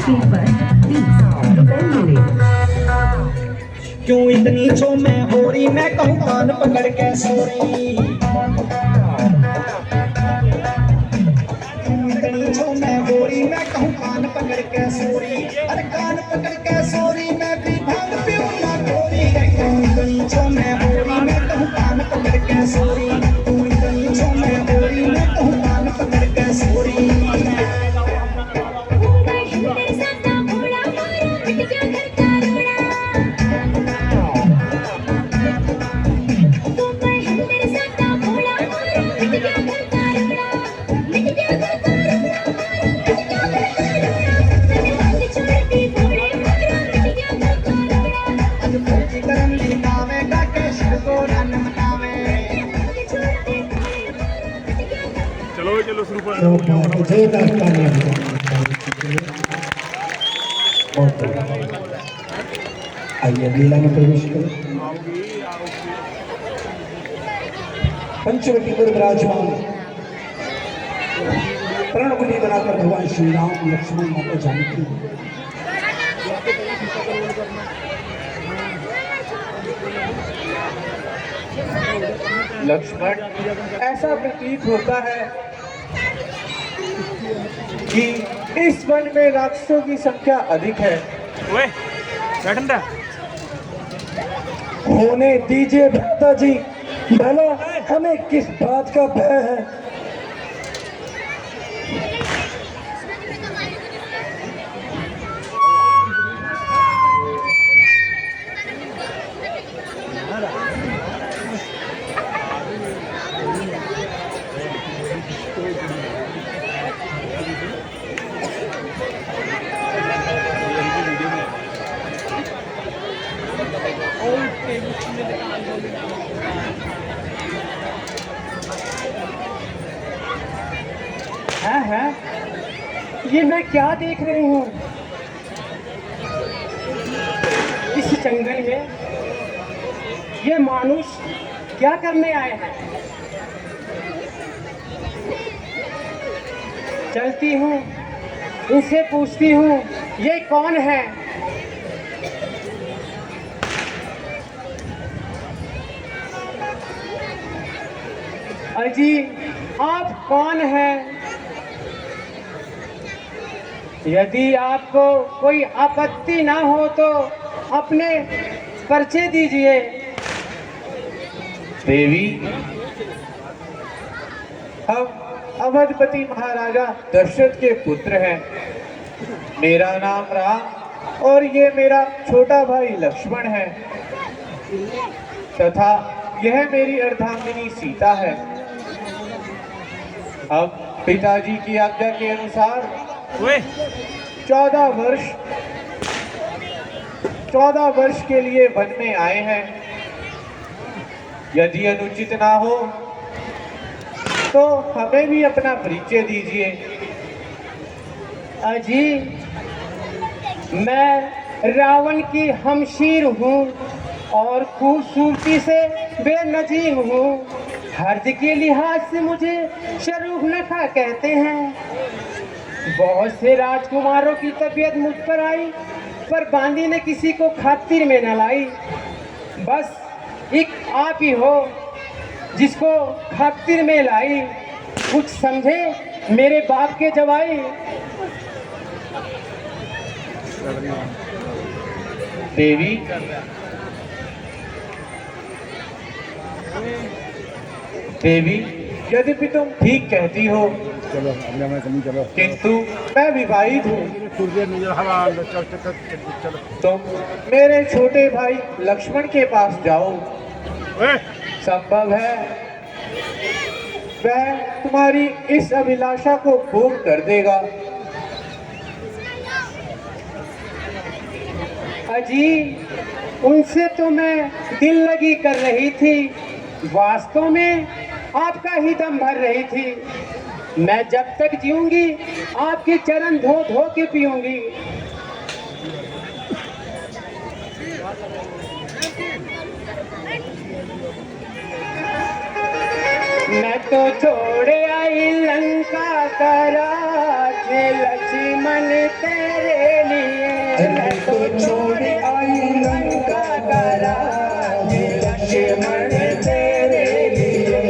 Seat पर 20 रुपए मिले। क्यों इतनी छो मैं हो रही, मैं कहूँ कान पकड़ के सोरी। क्यों इतनी छो मैं हो रही, मैं कहूँ कान पकड़ के सोरी। अरे कान पकड़ के सोरी, मैं भी भांग पीऊँ ना गोरी। क्यों इतनी छो मैं हो रही, मैं कहूँ कान पकड़ के सोरी। क्यों इतनी छो मैं हो रही, मैं कहूँ कान पकड़ के सोरी। चलो चलो शुरू कर जोरदार तालियां आइए लीला में प्रवेश करें। पंचवटी पर विराजमान प्रणकुटी बनाकर भगवान श्री राम लक्ष्मण माता जानकी लक्ष्मण, ऐसा प्रतीत होता है कि इस वन में राक्षसों की संख्या अधिक है। ओए बैठन होने दीजिए भ्राता जी, भला हमें किस बात का भय है। है ये मैं क्या देख रही हूँ इस जंगल में? ये मानुष क्या करने आए हैं? चलती हूँ, उनसे पूछती हूँ ये कौन है। अजी आप कौन हैं? यदि आपको कोई आपत्ति ना हो तो अपने परिचय दीजिए। देवी, हम अवधपति महाराजा दशरथ के पुत्र हैं। मेरा नाम राम और ये मेरा छोटा भाई लक्ष्मण है तथा यह मेरी अर्धांगिनी सीता है। अब पिताजी की आज्ञा के अनुसार 14 वर्ष के लिए वन में आए हैं। यदि अनुचित ना हो तो हमें भी अपना परिचय दीजिए। अजी मैं रावण की हमशीर हूँ और खूबसूरती से बेनजीर हूँ। हर्ज के लिहाज से मुझे शर्मनखा कहते हैं। बहुत से राजकुमारों की तबीयत मुझ पर आई पर बांदी ने किसी को खातिर में न लाई। बस एक आप ही हो जिसको खातिर में लाई। कुछ समझे मेरे बाप के जवाई। देवी, देवी, यद्यपि तुम ठीक कहती हो चलो चलो किंतु मैं विवाहित हूँ। चलो तुम मेरे छोटे भाई लक्ष्मण के पास जाओ। संभव है वह तुम्हारी इस अभिलाषा को पूर्ण कर देगा। अजी उनसे तो मैं दिल लगी कर रही थी, वास्तव में आपका ही दम भर रही थी। मैं जब तक जीऊंगी आपके चरण धो धो के पीऊंगी। मैं तो छोड़ आई लंका का राज लक्ष्मण तेरे लिए। मैं तो छोड़ आई लंका का राज लक्ष्मण तेरे लिए।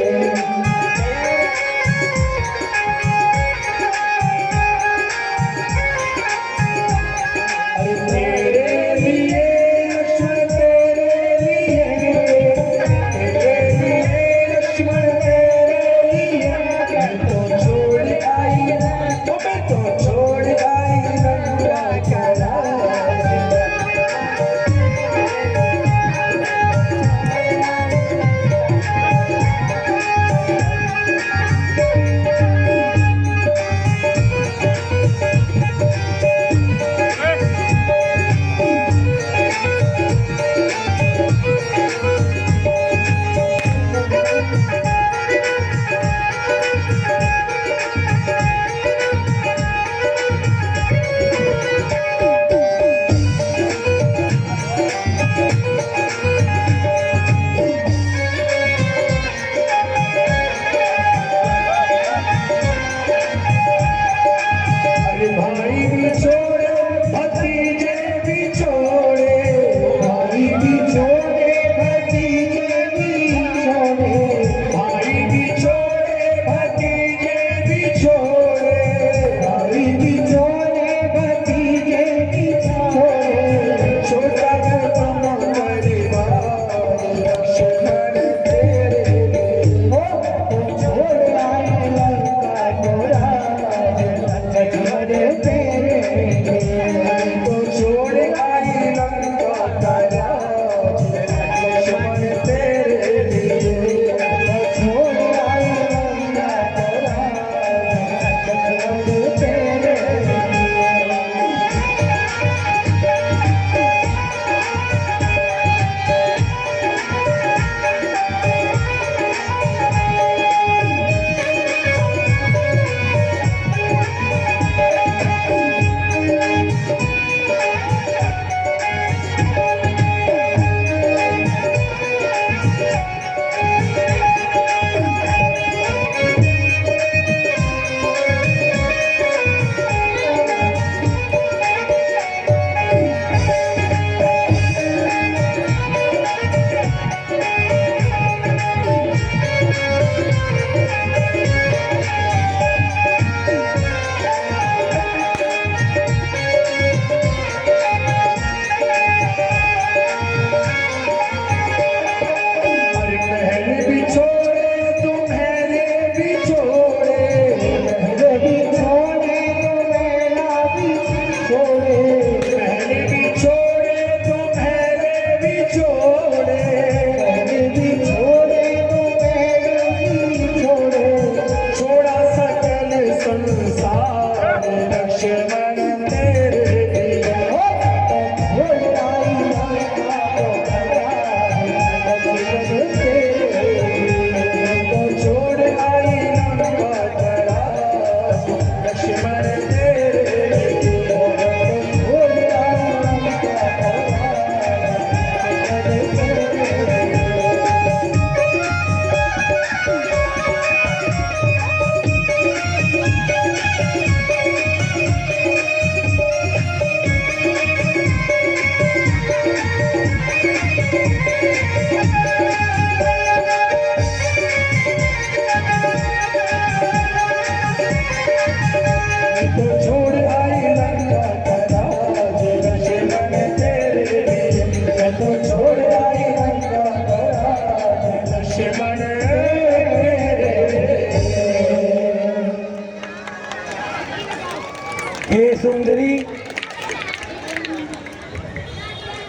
हे सुंदरी,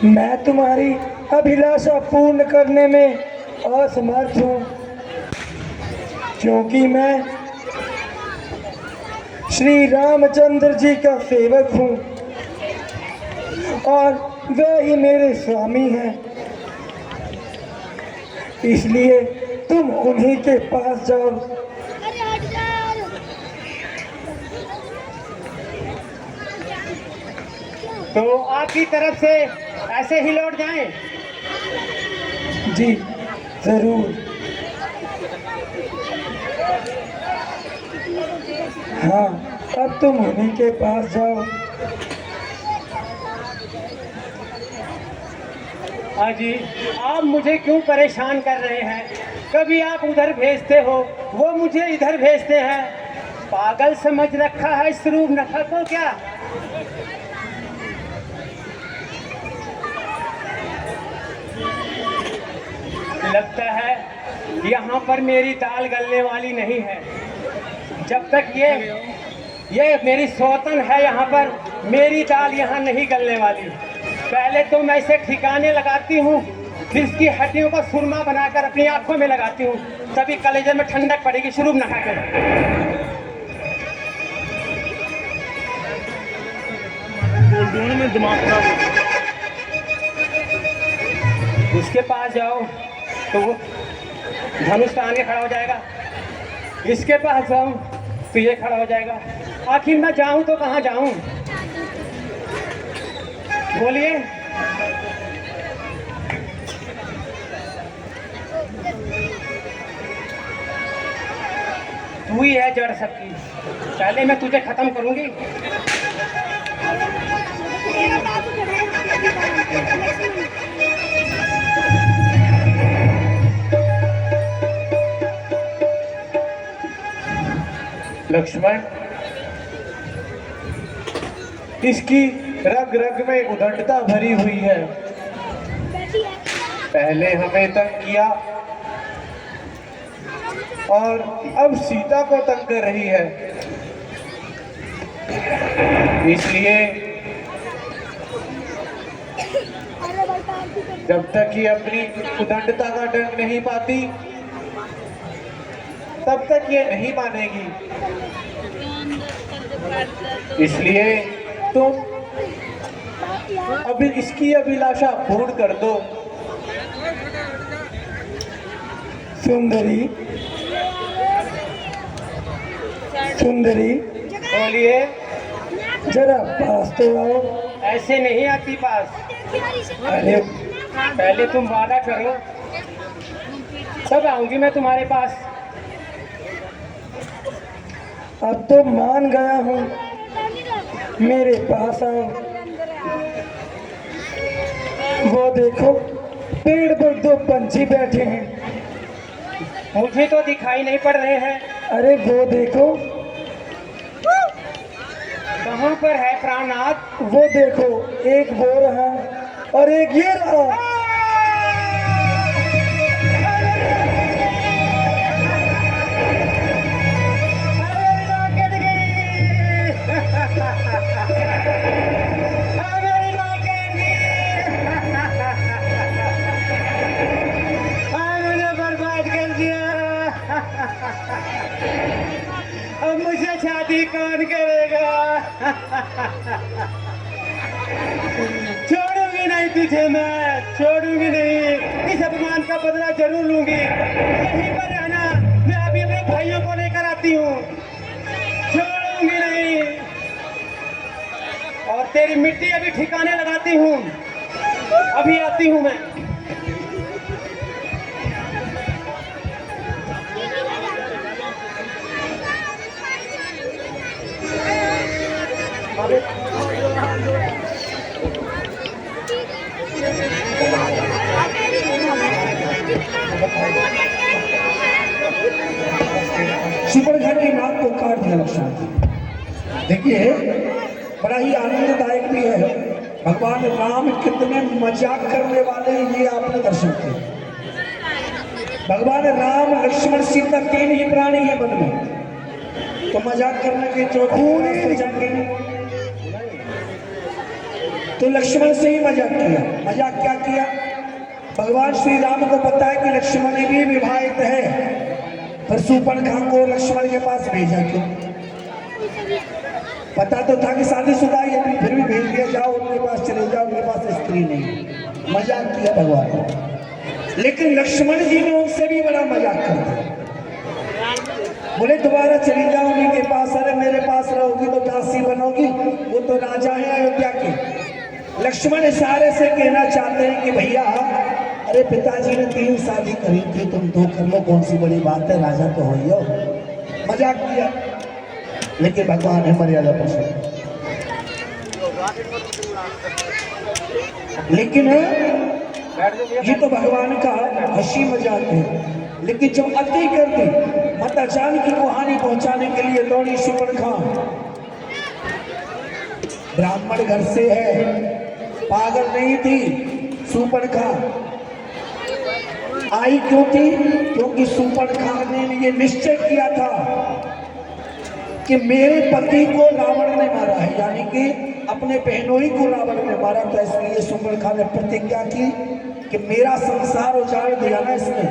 मैं तुम्हारी अभिलाषा पूर्ण करने में असमर्थ हूँ, क्योंकि मैं श्री रामचंद्र जी का सेवक हूँ और वे ही मेरे स्वामी हैं। इसलिए तुम उन्हीं के पास जाओ। तो आपकी तरफ से ऐसे ही लौट जाएं? जी जरूर। हाँ, अब तुम उन्हीं के पास जाओ। अजी, आप मुझे क्यों परेशान कर रहे हैं? कभी आप उधर भेजते हो, वो मुझे इधर भेजते हैं। पागल समझ रखा है इस रूप नखा को क्या? लगता है यहाँ पर मेरी दाल गलने वाली नहीं है। जब तक ये मेरी सौतन है यहाँ पर, मेरी दाल यहाँ नहीं गलने वाली। पहले तो मैं इसे ठिकाने लगाती हूँ, फिर इसकी हड्डियों को सुरमा बनाकर अपनी आंखों में लगाती हूँ, तभी कलेजे में ठंडक पड़ेगी। शुरू न खा कर दोनों में दिमाग खराब हो गया। उसके पास जाओ तो वो धनुष तान के खड़ा हो जाएगा, इसके पास जाऊं तो ये खड़ा हो जाएगा। आखिर मैं जाऊं तो कहाँ जाऊं? बोलिए। तू ही है जड़ सबकी, पहले मैं तुझे खत्म करूंगी। लक्ष्मण, इसकी रग रग में उद्दंडता भरी हुई है। पहले हमें तंग किया और अब सीता को तंग कर रही है। इसलिए जब तक ये अपनी उद्दंडता का डंक नहीं पाती, तब तक ये नहीं मानेगी। इसलिए तुम अभी इसकी अभिलाषा पूर्ण कर दो। सुंदरी, सुंदरी, बोलिए। जरा पास तो आओ। ऐसे नहीं आती पास, अरे पहले तुम वादा करो, तब आऊंगी मैं तुम्हारे पास। अब तो मान गया हूँ, मेरे पास आओ। वो देखो, पेड़ पर दो पंछी बैठे हैं। मुझे तो दिखाई नहीं पड़ रहे हैं। अरे वो देखो, कहाँ पर है प्राणनाथ? वो देखो, एक वो रहा और एक ये रहा। अब मुझे शादी कौन करेगा? छोड़ूंगी नहीं तुझे, मैं छोड़ूंगी नहीं। इस अपमान का बदला जरूर लूंगी। यहीं पर रहना, मैं अभी अपने भाइयों को लेकर आती हूँ। छोड़ूंगी नहीं, और तेरी मिट्टी अभी ठिकाने लगाती हूँ। अभी आती हूँ मैं। सुपरघाट की नाक को काट दिया लक्ष्मण। देखिए, बड़ा ही आनंददायक भी है। भगवान राम कितने मजाक करने वाले हैं, ये आपने दर्शन किया। भगवान राम, लक्ष्मण, सीता तीन ही प्राणी है मन में, तो मजाक करने के जो जाएंगे, तो लक्ष्मण से ही मजाक किया। मजाक क्या किया? भगवान श्री राम को पता है कि लक्ष्मण भी विवाहित है, पर सुपर्णखा को लक्ष्मण के पास भेजा क्यों? पता तो था कि शादीशुदा है, फिर भी भेज दिया, जाओ उनके पास चले जाओ, उनके पास स्त्री नहीं। मजाक किया भगवान। लेकिन लक्ष्मण जी ने उनसे भी बड़ा मजाक कर दिया। बोले दोबारा चली जाओ उन्हीं के पास। अरे मेरे पास रहोगी तो दासी बनोगी, वो तो राजा है अयोध्या के। लक्ष्मण इशारे से कहना चाहते हैं कि भैया, अरे पिताजी ने 3 शादी करी थी, तुम 2 कर लो, कौन सी बड़ी बात है, राजा तो हो ही हो। मजाक किया। लेकिन भगवान है मर्यादा पुरुषोत्तम। लेकिन ये तो भगवान का हंसी मजाक है, लेकिन जब अति कर दी, माता जानकी को हानि पहुंचाने के लिए दौड़ी सुपर्णखा। ब्राह्मण घर से है, पागल नहीं थी सुपर्णखा। आई क्यों थी? क्योंकि सुपर्णखा ने ये निश्चय किया था कि मेरे पति को रावण ने मारा है, यानी कि अपने बहनोई को रावण ने मारा था। इसलिए सुपर्णखा ने प्रतिज्ञा की कि मेरा संसार उजाड़ दिया ना इसने,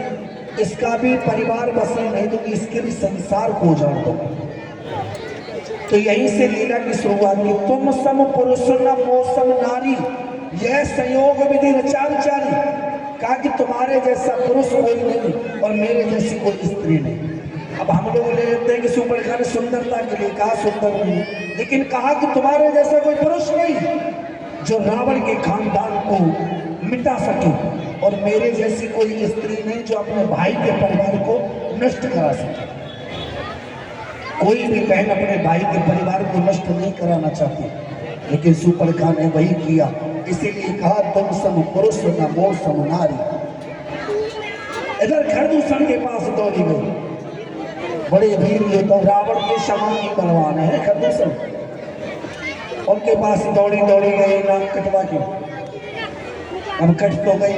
इसका भी परिवार बसे नहीं तो इसके भी संसार को उजाड़ दो। तो यहीं से लीला की शुरुआत की। तुम सम पुरुष न मोसम नारी, यह संयोग विधि रचा विचारी। कहा कि तुम्हारे जैसा पुरुष कोई नहीं और मेरे जैसी कोई स्त्री नहीं। अब हम लोग ले लेते हैं कि सुपर्णखा ने सुंदरता के लिए कहा सुंदर नहीं, लेकिन कहा कि तुम्हारे जैसा कोई पुरुष नहीं जो रावण के खानदान को मिटा सके, और मेरे जैसी कोई स्त्री नहीं जो अपने भाई के परिवार को नष्ट करा सके। कोई भी बहन अपने भाई के परिवार को नष्ट नहीं कराना चाहती, लेकिन सुपर्णखा ने वही किया। इसीलिए कहा तुम सम पुरुष न मोह सम नारी। इधर खरदूषण के पास दौड़ी गई, बड़े वीर योद्धा रावण के समान ही बलवान है खरदूषण। उनके पास दौड़ी दौड़ी गई, नाक कटवा के। अब कट तो गई,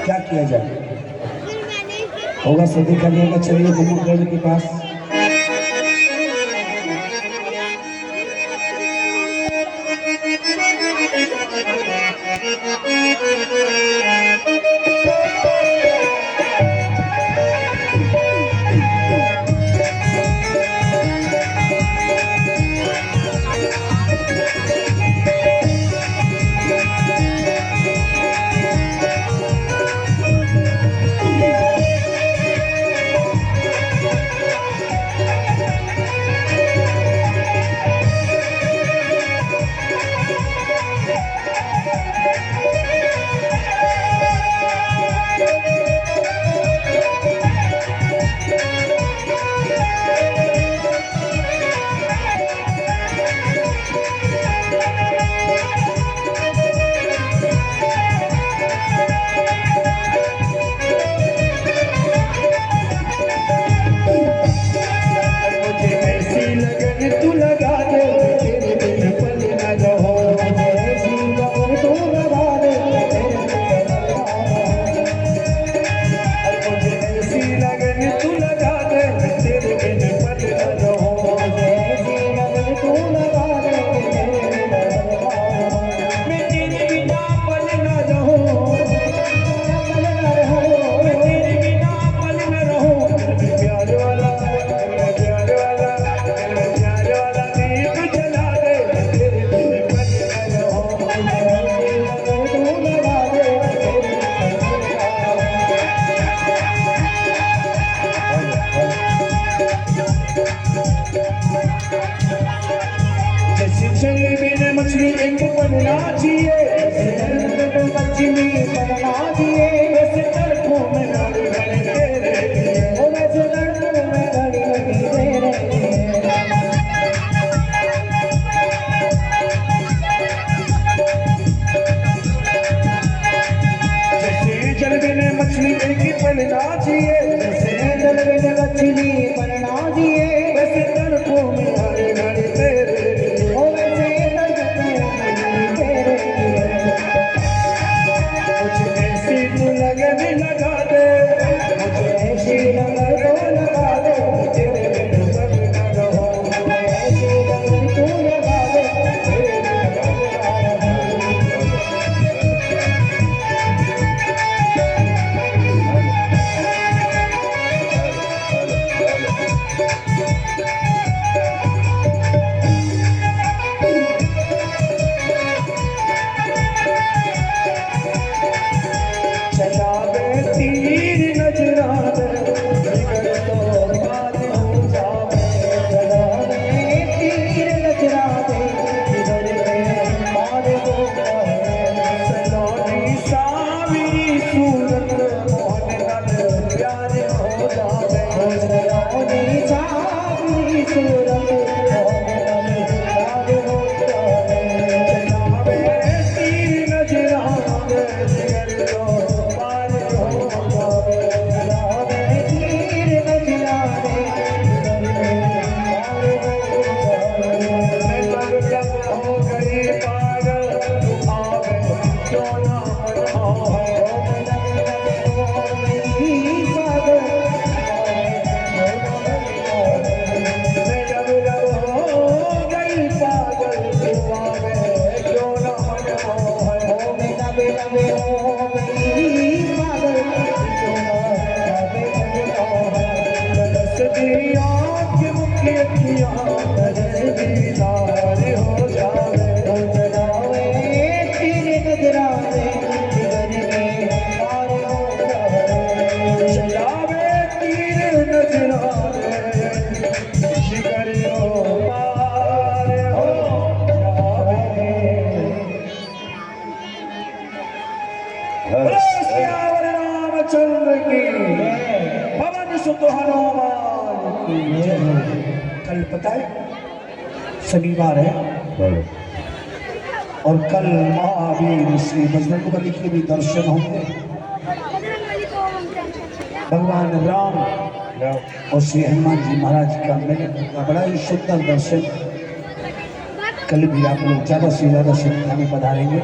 क्या किया जाए? होगा सो देखा जाएगा। चलिए कुंभकर्ण के पास। मछली एक बनना चाहिए, मछली बनना चाहिए। वैसे लड़कों में गाड़ी गाड़ी दे रहे, वैसे लड़कों में गाड़ी गाड़ी दे रहे। जैसे जलवे ने मछली एक बनना चाहिए, जैसे जलवे ने मछली बनना चाहिए। वैसे लड़कों में गाड़ी गाड़ी दे रहे, वैसे लड़कों में गाड़ी दे रहे। जय हो। कल पता है शनिवार है और कल महावीर श्री बजरंग बली के भी दर्शन होंगे। भगवान राम और श्री हनुमान जी महाराज का मिलन का बड़ा ही सुंदर दर्शन। कल भी आप लोग ज्यादा से ज्यादा संख्या में पधारेंगे।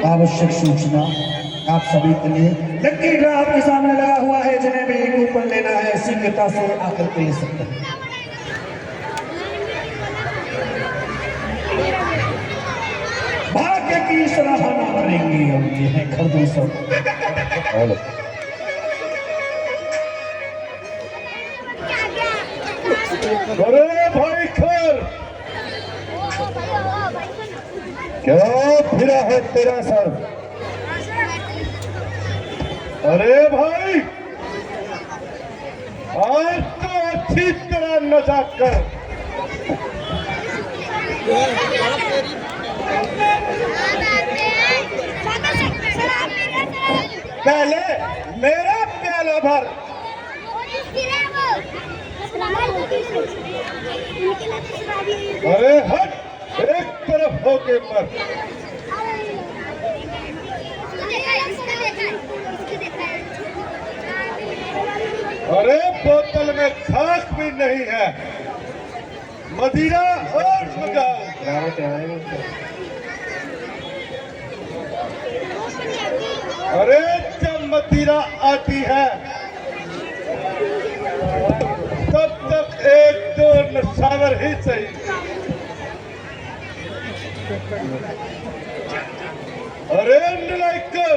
आवश्यक सूचना आप सभी के लिए। लकी ड्रा आपके सामने लगा हुआ है। जिन्हें भी कूपन लेना है शीघ्रता से आकर के ले सकते हैं। भाग्य की सराहना करेंगे हम। ये है खरदूसर। अरे भाई खर क्या फिरा है तेरा सर? अरे भाई आज तो अच्छी तरह नजाक कर। पहले मेरा प्याला भर। अरे हट, एक तरफ होके मत। अरे बोतल में खाक भी नहीं है, मदिरा और मंगाओ। अरे जब मदिरा आती है तब तक एक दो नशावर ही सही। अरे नलायको,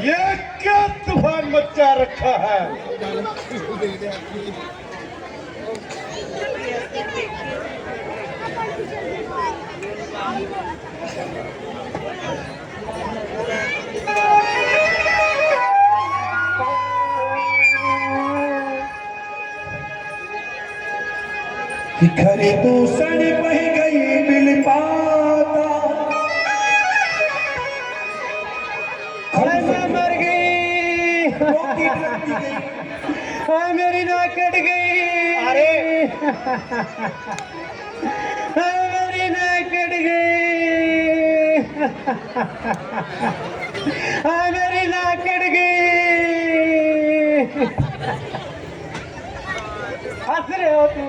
ये क्या तूफान मचा रखा है? कि खरे दूसर बह गई बिल पाता। मैं मर गई। हाँ मेरी नाक कट गई। अरे हाँ मेरी नाक कट गई। हाँ मेरी नाक कट गई। हंस रहे हो तुम?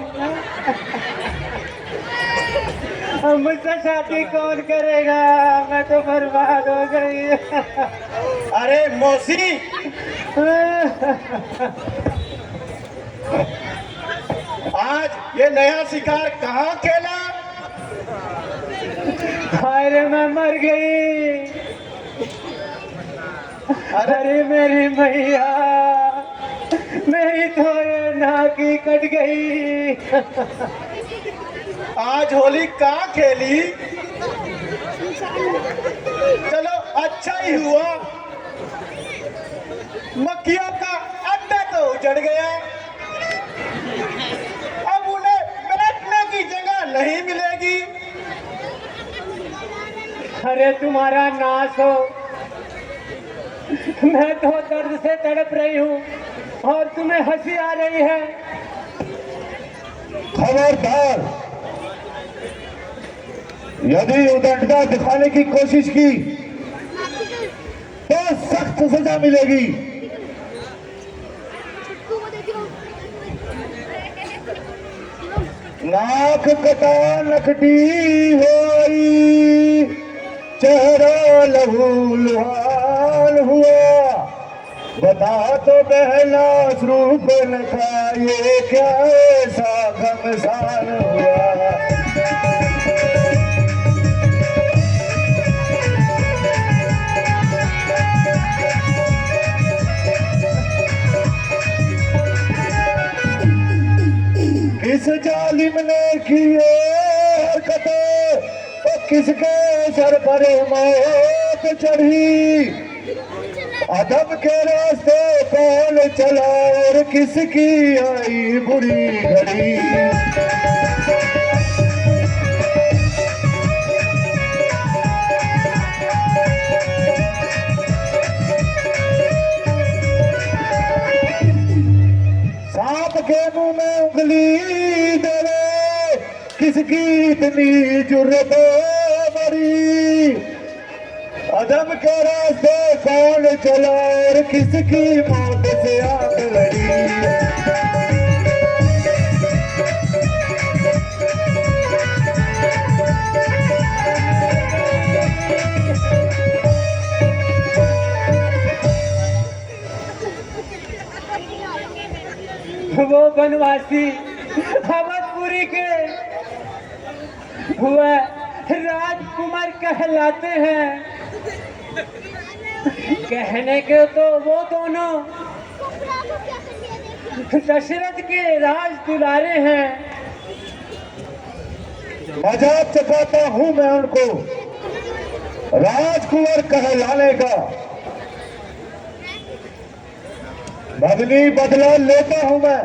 मुझसे शादी कौन करेगा? मैं तो बर्बाद हो गई। अरे मौसी, आज ये नया शिकार कहाँ खेला? अरे मैं मर गई। अरे मेरी मैया, मेरी तो ये नाकी कट गई। आज होली कहाँ खेली? चलो अच्छा ही हुआ, मक्खियों का अड्डा तो उजड़ गया। अब उन्हें बैठने की जगह नहीं मिलेगी। अरे तुम्हारा नाश हो, मैं तो दर्द से तड़प रही हूँ और तुम्हें हंसी आ रही है। खबरदार, यदि उदंडता दिखाने की कोशिश की तो सख्त सजा मिलेगी। नाक कटा नकटी होई, चेहरा लहू लुहान हुआ। बता तो पहला रूप न था, ये क्या ऐसा घमसान हुआ। किस जालिम ने किए हरकतें, तो किसके सर पर मौत चढ़ी। अदब के रास्ते कौन चला और किसकी आई बुरी घड़ी। सांप के मुंह में उंगली दे, किसकी इतनी जुर्रत मरी। अदम के रास्ते कौन चला और किसकी मौत से आंख लड़ी। वो बनवासी अवधपुरी के हुआ राजकुमार कहलाते हैं। कहने के तो वो दोनों दशरथ के राज दुलारे हैं। मजाक चखाता हूं मैं उनको राजकुंवर कहलाने का। बदली बदला लेता हूं मैं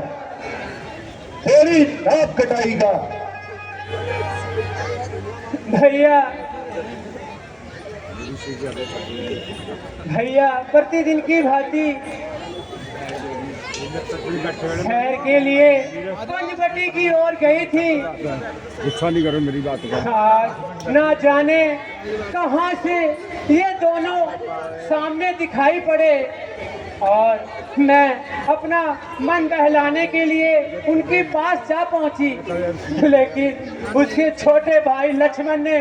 थोड़ी नाक कटाई का। भैया भैया प्रतिदिन की भांति शहर के लिए पंचवटी की ओर गई थी। गुस्सा नहीं करो मेरी बात का। आज ना जाने कहां से ये दोनों सामने दिखाई पड़े और मैं अपना मन बहलाने के लिए उनके पास जा पहुंची, लेकिन उसके छोटे भाई लक्ष्मण ने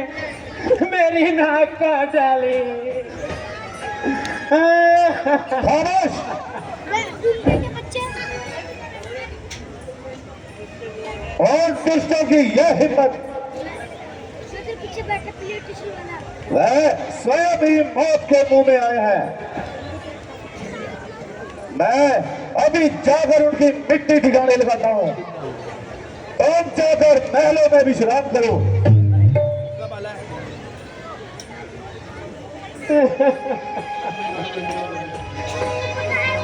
मेरी नाक काट डाली। खामोश! और दुष्टों की यह हिम्मत, वह स्वयं ही मौत के मुंह में आए हैं। मैं अभी जाकर उनकी मिट्टी ठिकाने लगाता हूं। तुम जाकर महलों में विश्राम करो।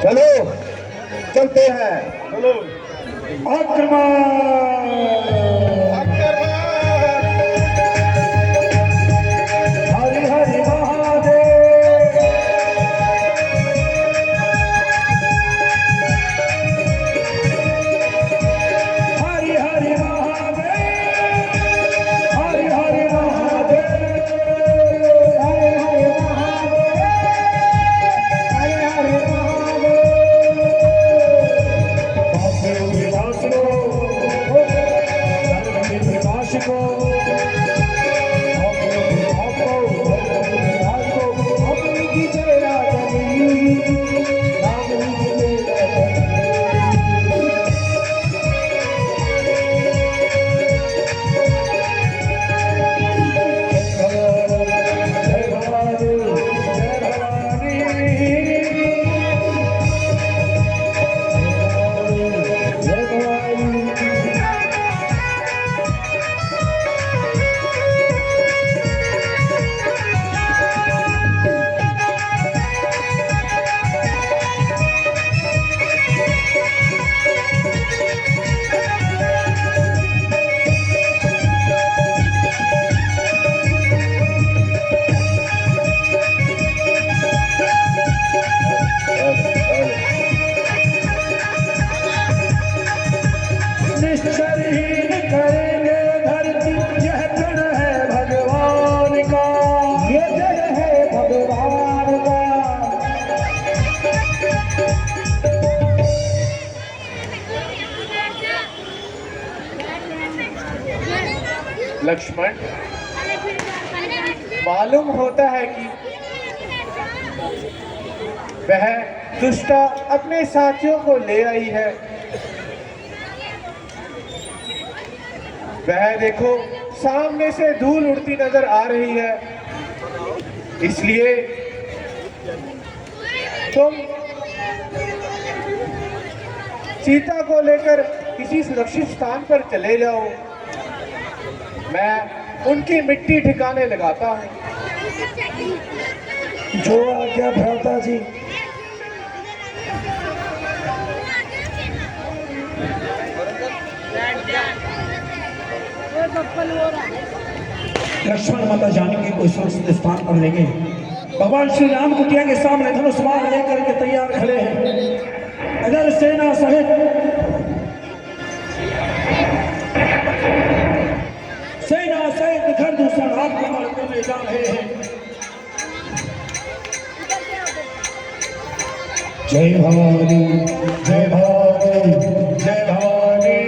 चलो चलते हैं। चलो आक्रमण! हरि हरि महादेव। हरि हरि महादेव। हरि हरि महादेव। हरि हरि महादेव। हरि हरि महादेव। लक्ष्मण, मालूम होता है कि वह दुष्टा अपने साथियों को ले आई है। वह देखो सामने से धूल उड़ती नजर आ रही है, इसलिए तुम सीता को लेकर किसी सुरक्षित स्थान पर चले जाओ। मैं उनकी मिट्टी ठिकाने लगाता हूँ। जो आज्ञा भ्राता जी। लक्ष्मण माता जानकी को सुरक्षित स्थान पर ले गए। भगवान श्री राम कुटिया के सामने धनुष बाण लेकर के तैयार खड़े हैं। अगर सेना सहित घर दूसरा हाथ को मारते हुए जा रहे हैं। जय भवानी, जय भवानी, जय भवानी।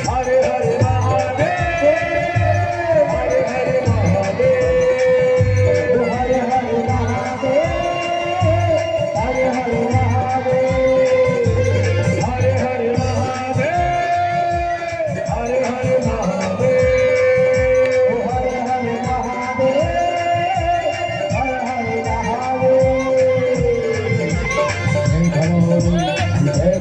हरे हरे महादेव, हरे हरे महादेव, हरे हरे महादेव, हरे हरे महादेव, हरे हरे महादेव, हरे हरे महादेव, हरे हरे महादेव, हरे हरे महादेव। जय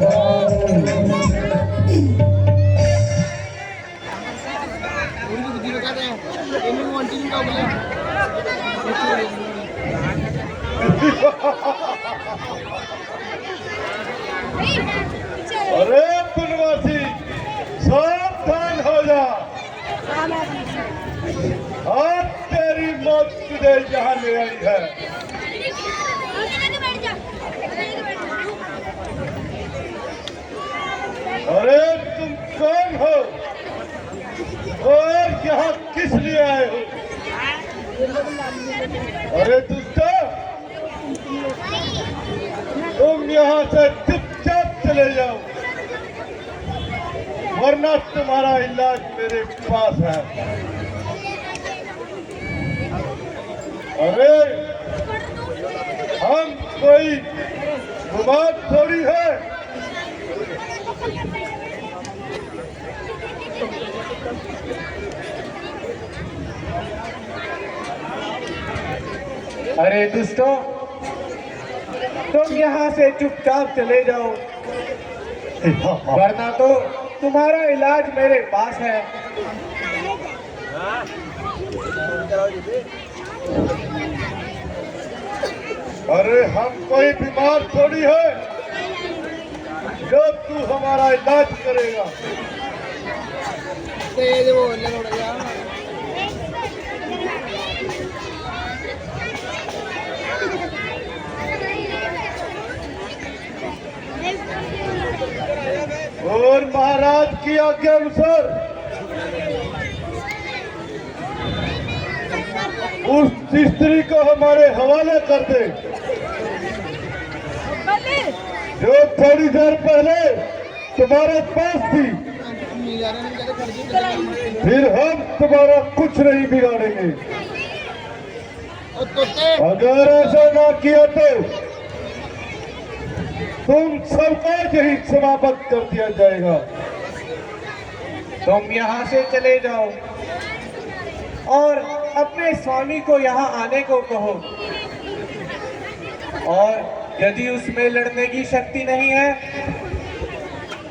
अरे बनवासी, सावधान हो जा। आज तेरी मौत तुझे यहाँ ले आई है। अरे तुम कौन हो और यहाँ किस लिए आए हो? अरे दुष्टा, तुम यहाँ से चुपचाप चले जाओ, वरना तुम्हारा इलाज मेरे पास है। अरे हम कोई गुमान थोड़ी है। अरे दुष्टों, तुम यहाँ से चुपचाप चले जाओ, वरना तो तुम्हारा इलाज मेरे पास है। अरे हम कोई बीमार थोड़ी है जो तू हमारा इलाज करेगा। और महाराज की आज्ञा अनुसार उस स्त्री को हमारे हवाले कर दे जो थोड़ी देर पहले तुम्हारे पास थी। फिर हम तुम्हारा कुछ नहीं बिगाड़ेंगे। अगर ऐसा ना किया तो तुम सबका यही समाप्त कर दिया जाएगा। तुम यहाँ से चले जाओ और अपने स्वामी को यहाँ आने को कहो, और यदि उसमें लड़ने की शक्ति नहीं है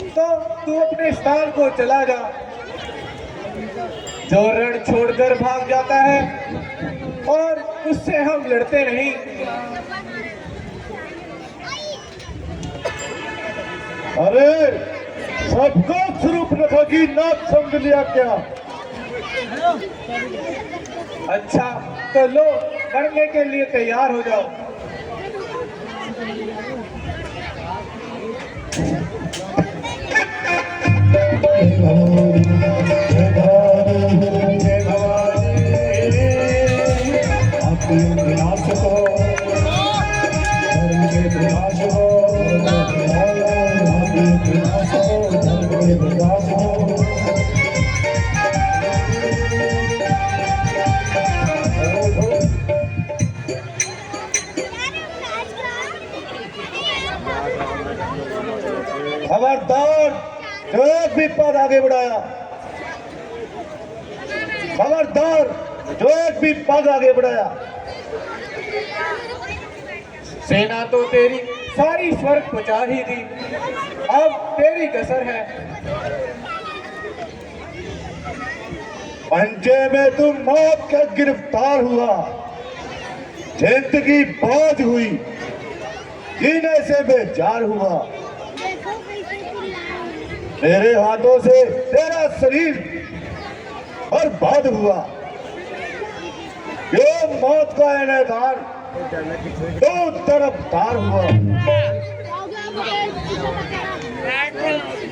तो तू अपने स्थान को चला जा। जो रण छोड़कर भाग जाता है और उससे हम लड़ते नहीं। अरे सबको सूर्पनखा की नाक समझ लिया क्या? अच्छा तो लो, लड़ने के लिए तैयार हो जाओ। विनाश हो, धर्म के विनाश हो, विनाश हो, धर्म के विनाश हो। खबरदार जो एक भी पद आगे बढ़ाया, खबरदार जो एक भी पद आगे बढ़ाया। सेना तो तेरी सारी स्वर्ग पहुंचा ही दी, अब तेरी कसर है। पंजे में तुम मौत का गिरफ्तार हुआ, जिंदगी बोझ हुई, जीने से बेजार हुआ। तेरे हाथों से तेरा शरीर बर्बाद हुआ। ये मौत का इनेकार दो तरफदार हुआ।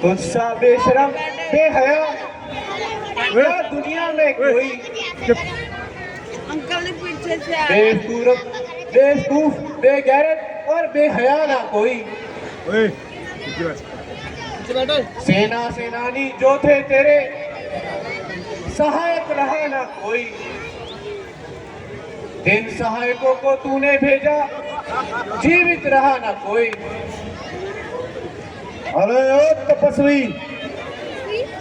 गुस्सा बेशरम बेहया क्या दुनिया में कोई, बेवकूफ बेगैरत और बेहया ना कोई। सेना सेनानी जो थे तेरे, सहायक रहा ना कोई। जिन सहायकों को तूने भेजा, जीवित रहा ना कोई। अरे ओ तपस्वी,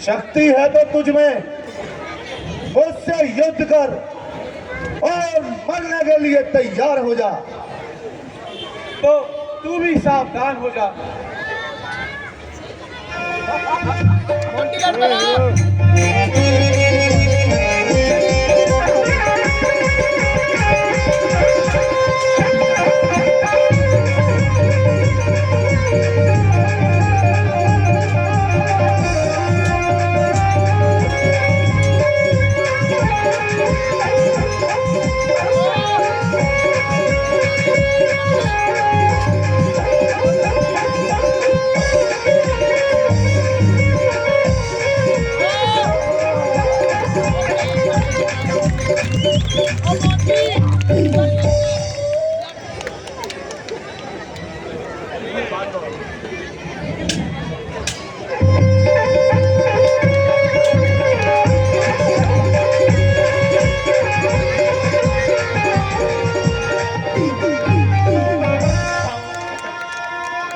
शक्ति है तो तुझ में, मुझसे युद्ध कर और मरने के लिए तैयार हो जा। तो तू भी सावधान हो जा।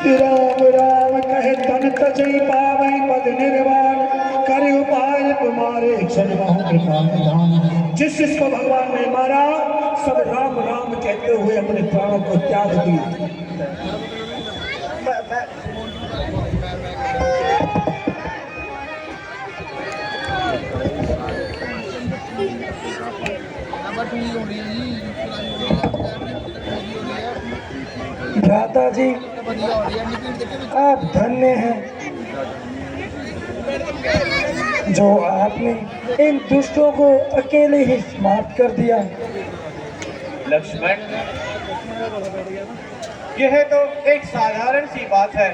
राम राम कहे तन तजई पावई पद निर्वाण, करे उपाय तुम्हारे क्षण बहु कृपा निधान। जिस जिसको भगवान ने मारा, सब राम राम कहते हुए अपने प्राणों को त्याग दिए। दादा जी आप धन्य हैं जो आपने इन दुष्टों को अकेले ही समाप्त कर दिया। लक्ष्मण, यह तो एक साधारण सी बात है।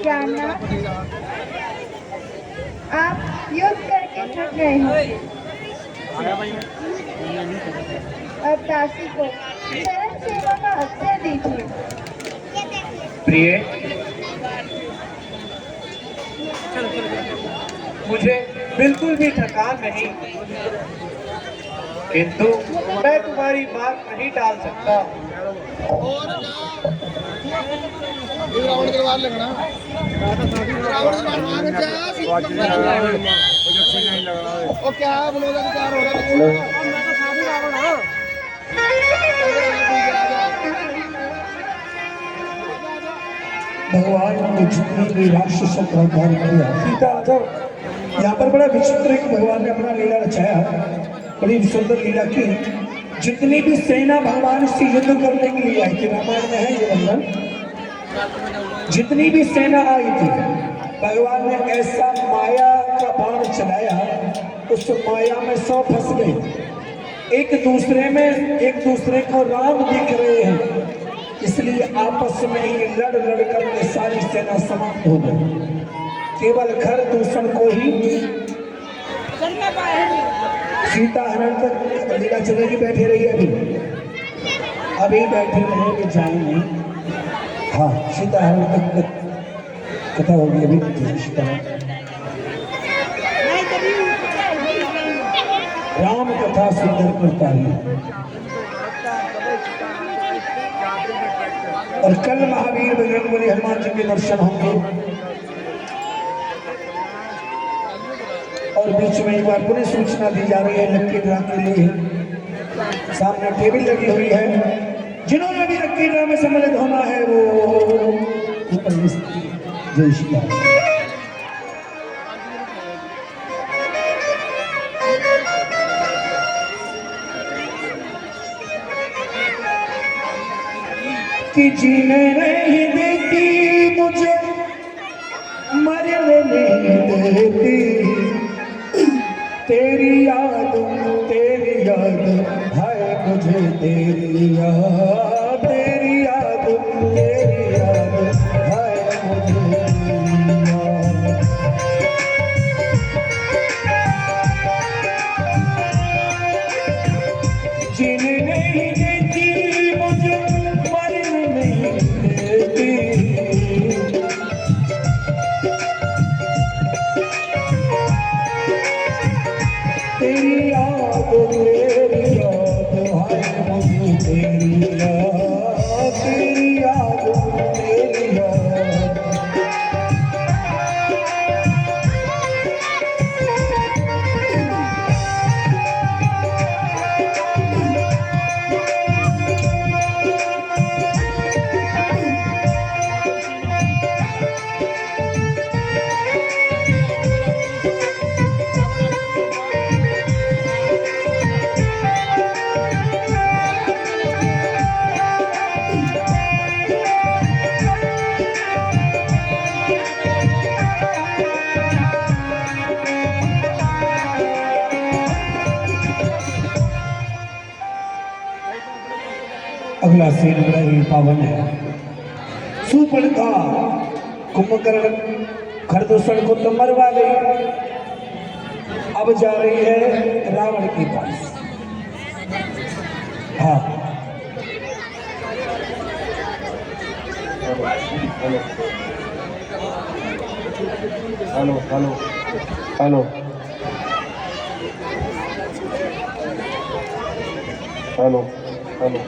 क्या ना आप युद्ध करके थक गए हो, अब दासी को शरण सेवा का अवसर दीजिए। प्रिय, मुझे बिल्कुल भी थकान नहीं, किंतु मैं तुम्हारी बात नहीं टाल सकता। भगवान ने जितने भी राक्षसों का उद्धार किया, सीता यहाँ पर बड़ा विचित्र एक भगवान ने अपना लीला रचाया, बड़ी सुंदर लीला की। जितनी भी सेना भगवान से युद्ध करने के लिए आई थी, रामायण में है ये वर्णन, जितनी भी सेना आई थी, भगवान ने ऐसा माया का बाण चलाया, उस माया में सब फंस गए। एक दूसरे को राम दिख रहे हैं, इसलिए आपस में ही लड़ लड़ कर सारी सेना समाप्त हो गई। केवल घर दूषण को ही सीता हरण तक लीला चलेगी। बैठे रहिए, अभी बैठे रहेंगे, जाएंगे। हाँ, सीता हरण तक कथा होगी अभी। राम कथा सुंदर करता है। और कल महावीर बजरंगबली हनुमान जी के दर्शन होंगे। और बीच में एक बार पुनः सूचना दी जा रही है लक्की ड्रा के लिए। सामने टेबल लगी हुई है, जिन्होंने भी लक्की ड्रा में सम्मिलित होना है वो ऊपर लिस्ट। जय श्री राम। कि जीने नहीं देती मुझे, मरने नहीं देती, तेरी याद है मुझे, तेरी याद है मुझे, तेरी याद। जीने नहीं देती मुझे, मरने नहीं देती, तेरी याद है मुझे, तेरी याद, तेरी याद, तेरी याद। अगला सीन बड़ा ही पावन है। सुपल का कुंभकर्ण खरदूषण को तो मरवा गई, अब जा रही है रावण के पास। हाँ, hello hello hello hello hello.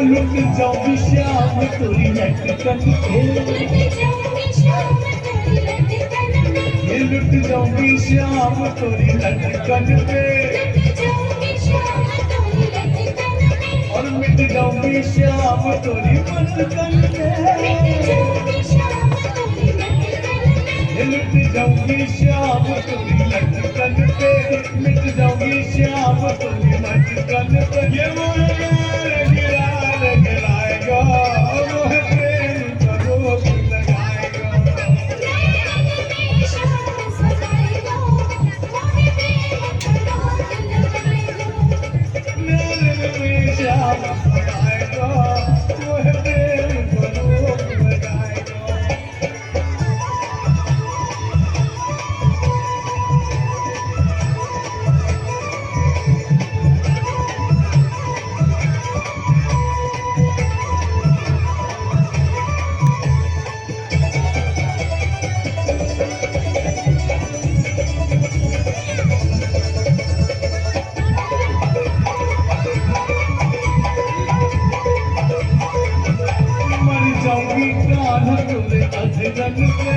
लुट जाऊंगी श्याम तोरी लटकन पे, ये लुट जाऊंगी श्याम तोरी लटकन पे, और मिट जाऊंगी श्याम तोरी लटकन पे, ये लुट जाऊंगी श्याम तोरी लटकन पे, मिट जाऊंगी श्याम तोरी लटकन पे। ये मोर गिराएगा वो है प्रेम का रोग लगाएगा। आएगा वो है प्रेम को रोक लगाएगा। मर जाऊंगी कान्हा तुझे अधरन पे,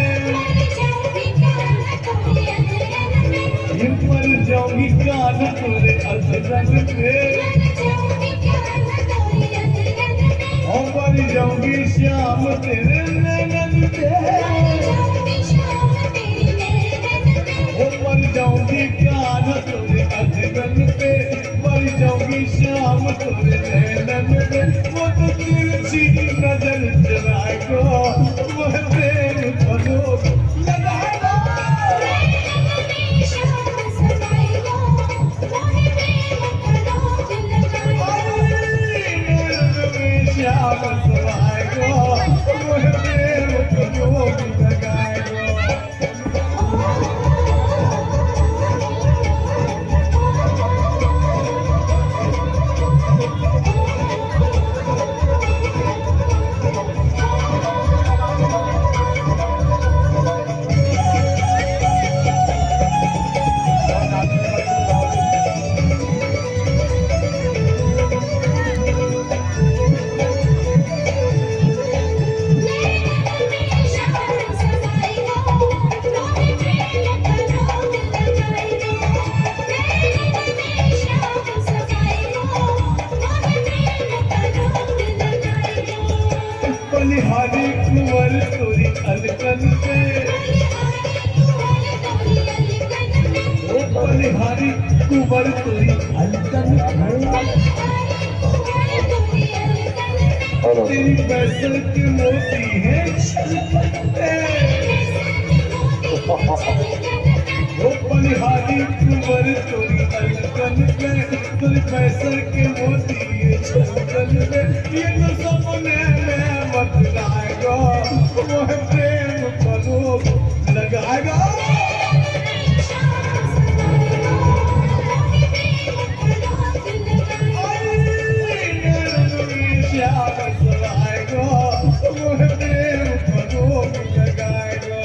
ये मर जाऊंगी कान्हा तुझे अधरन पे, और मर जाऊंगी श्याम तेरे नैनन पे, वो मर जाऊंगी कान्हा तुझे अधरन पे, मर जाऊंगी श्याम तुझे नैनन पे, वो तो तिरछी नजर चलाएगा वो है प्रेम का रोग लगाएगा। श्याम समाएगा वो है प्रेम का रोग लगाएगा। बलिहारी कुंवर तोरी अलकन पे, बलिहारी कुंवर तोरी अलकन पे, तेरी बैसल के मोती है वो बलिहारी कुंवर तोरी अलकन पे, तेरी बैसल के मोती है छलकन पे, ये तो सपने में मत लाएगा वो है प्रेम का रोग लगाएगा। श्याम समाएगा वो है प्रेम का रोग लगाएगा।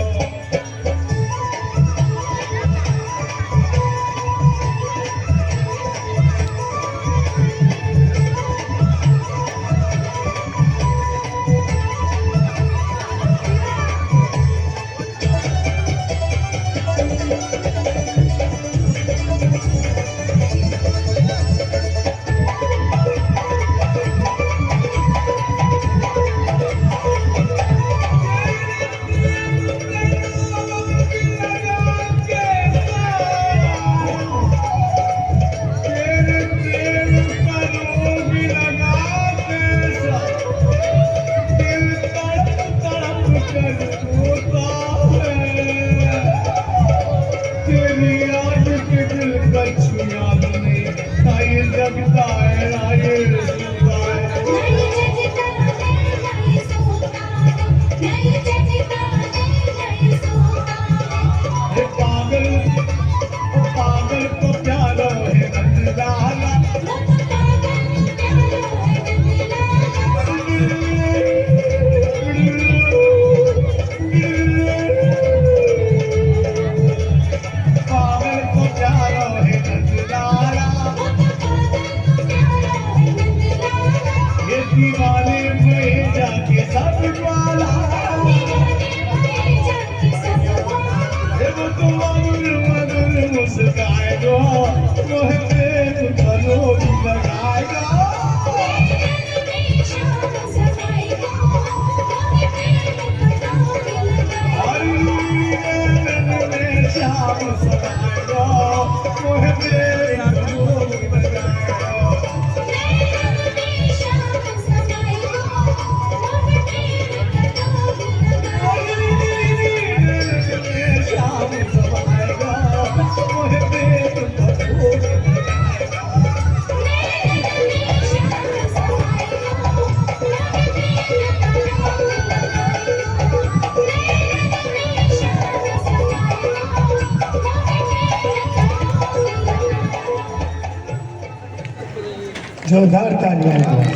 जोरदार तालियां हैं।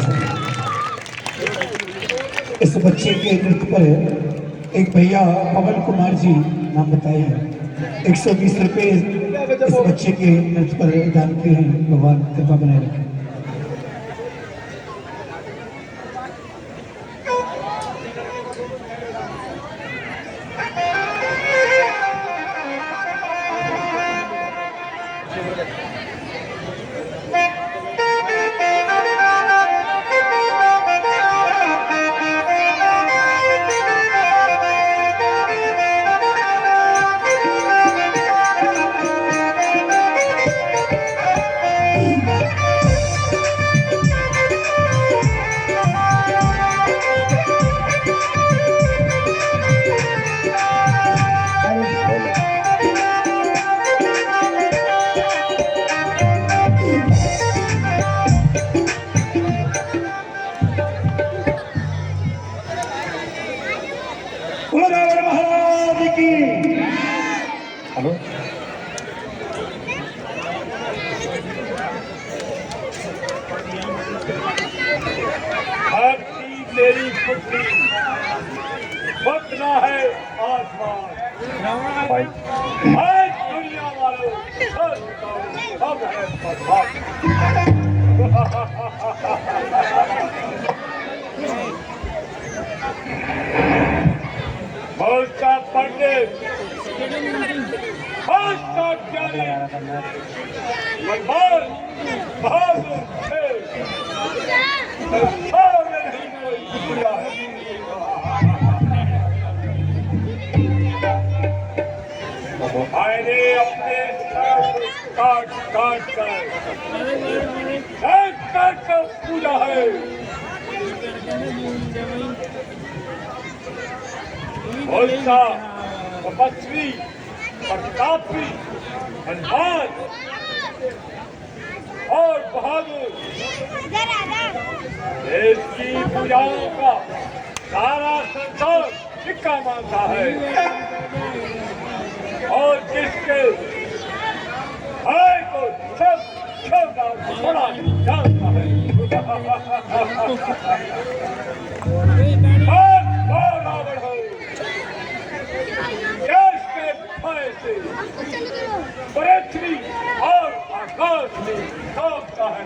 इस बच्चे के नृत्य पर एक भैया पवन कुमार जी नाम बताए हैं, 120 रुपये इस बच्चे के नृत्य पर दान किए हैं। भगवान कृपा बनाए रखें। महाराज की हेलो धरती मेरी पुत्री बदना है आसमान है दुनिया वालों सब है बदमाश। बोलता पंडित बोलता ज्ञानी बलवान बहादुर थे सारे नहीं कोई पूरा है। मैंने अपने सर काट काट कर पूजा है। बोलता तपस्वी प्रतापी बलवान और बहादुर देश की पूजाओं का सारा संसार सिक्का मानता है और जिसके भाई को सब छोटा बड़ा जानता है। रावण हो देश के भय से पृथ्वी और आकाश में कांपता है।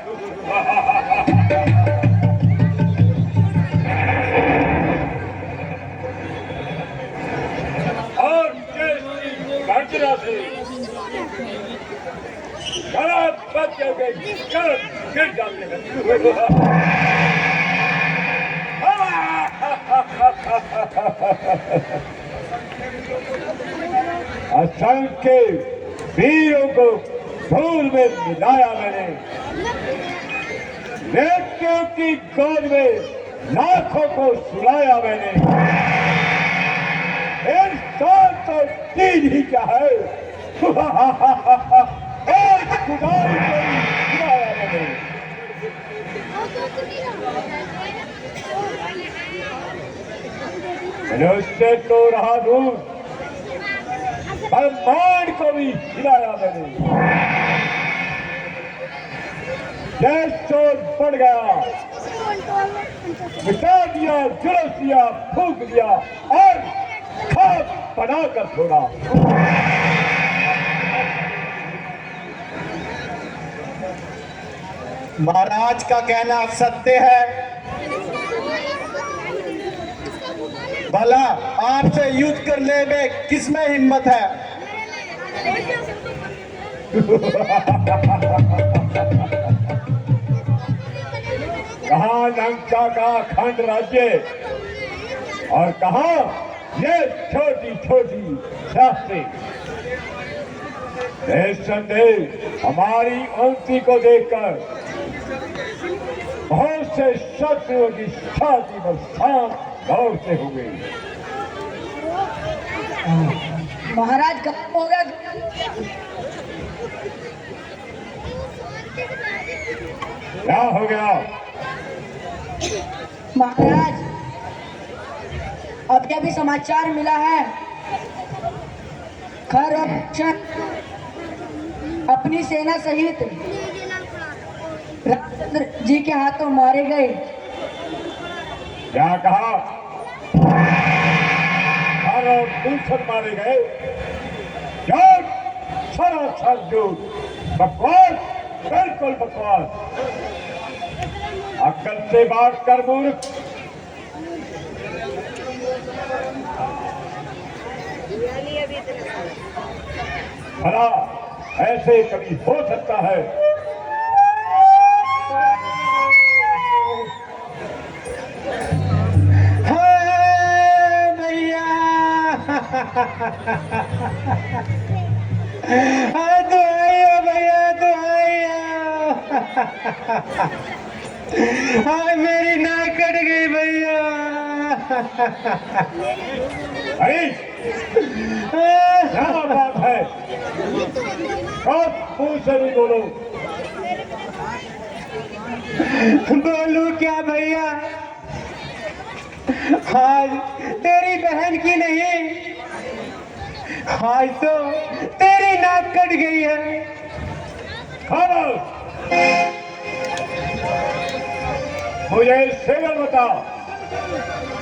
और देश की गर्जना से शराब बच्चे के गिर जाते हैं। असंख्य वीरों को धूल में मिलाया मैंने, मृत्यु की गोद में लाखों को सुलाया मैंने। इंसान तो चीज ही क्या है, एक खुदाई को सुलाया मैंने। मनुष्य तो रहा दूर, ब्रह्मांड को भी हिलाया मैंने। देश चोर बढ़ गया, मिटा दिया, जुलस दिया, फूंक दिया और खाक बनाकर छोड़ा। महाराज का कहना सत्य है। भला आपसे युद्ध करने में किसमें हिम्मत है? कहाँ लंका का अखंड राज्य और कहाँ ये छोटी छोटी शास्त्री। निस्संदेह हमारी उन्नति को देखकर बहुत से शत्रुओं की छाती पर सांप दौड़ते हुए। महाराज कब होगा? क्या हो गया? महाराज अब भी समाचार मिला है, खर अपनी सेना सहित रामचंद्र जी के हाथों मारे गए। क्या कहा? और दूसर मारे गए? झूठ, सरासर झूठ, बकवास, बिल्कुल बकवास। अक्ल से बात कर मूर्ख। भला ऐसे कभी हो सकता है? भैया तो आइयो भैया, तो आइयो। मेरी नाक कट गई भैया। अरे क्या बात है? कब मुंह से नहीं बोलो? बोलू क्या भैया? आज तेरी बहन की नहीं, आज तो तेरी नाक कट गई है। खामोश! मुझे शेर बता,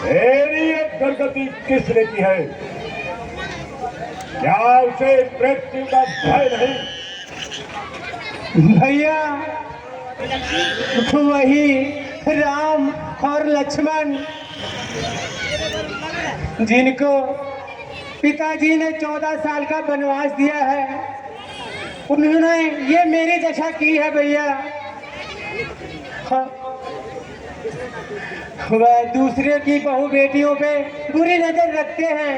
तेरी ये दुर्गति किसने की है? क्या उसे मृत्यु का भय नहीं? भैया वही राम और लक्ष्मण, जिनको पिताजी ने 14 साल का वनवास दिया है, उन्होंने ये मेरी दशा की है भैया। हाँ, वह दूसरे की बहू बेटियों पे बुरी नजर रखते हैं।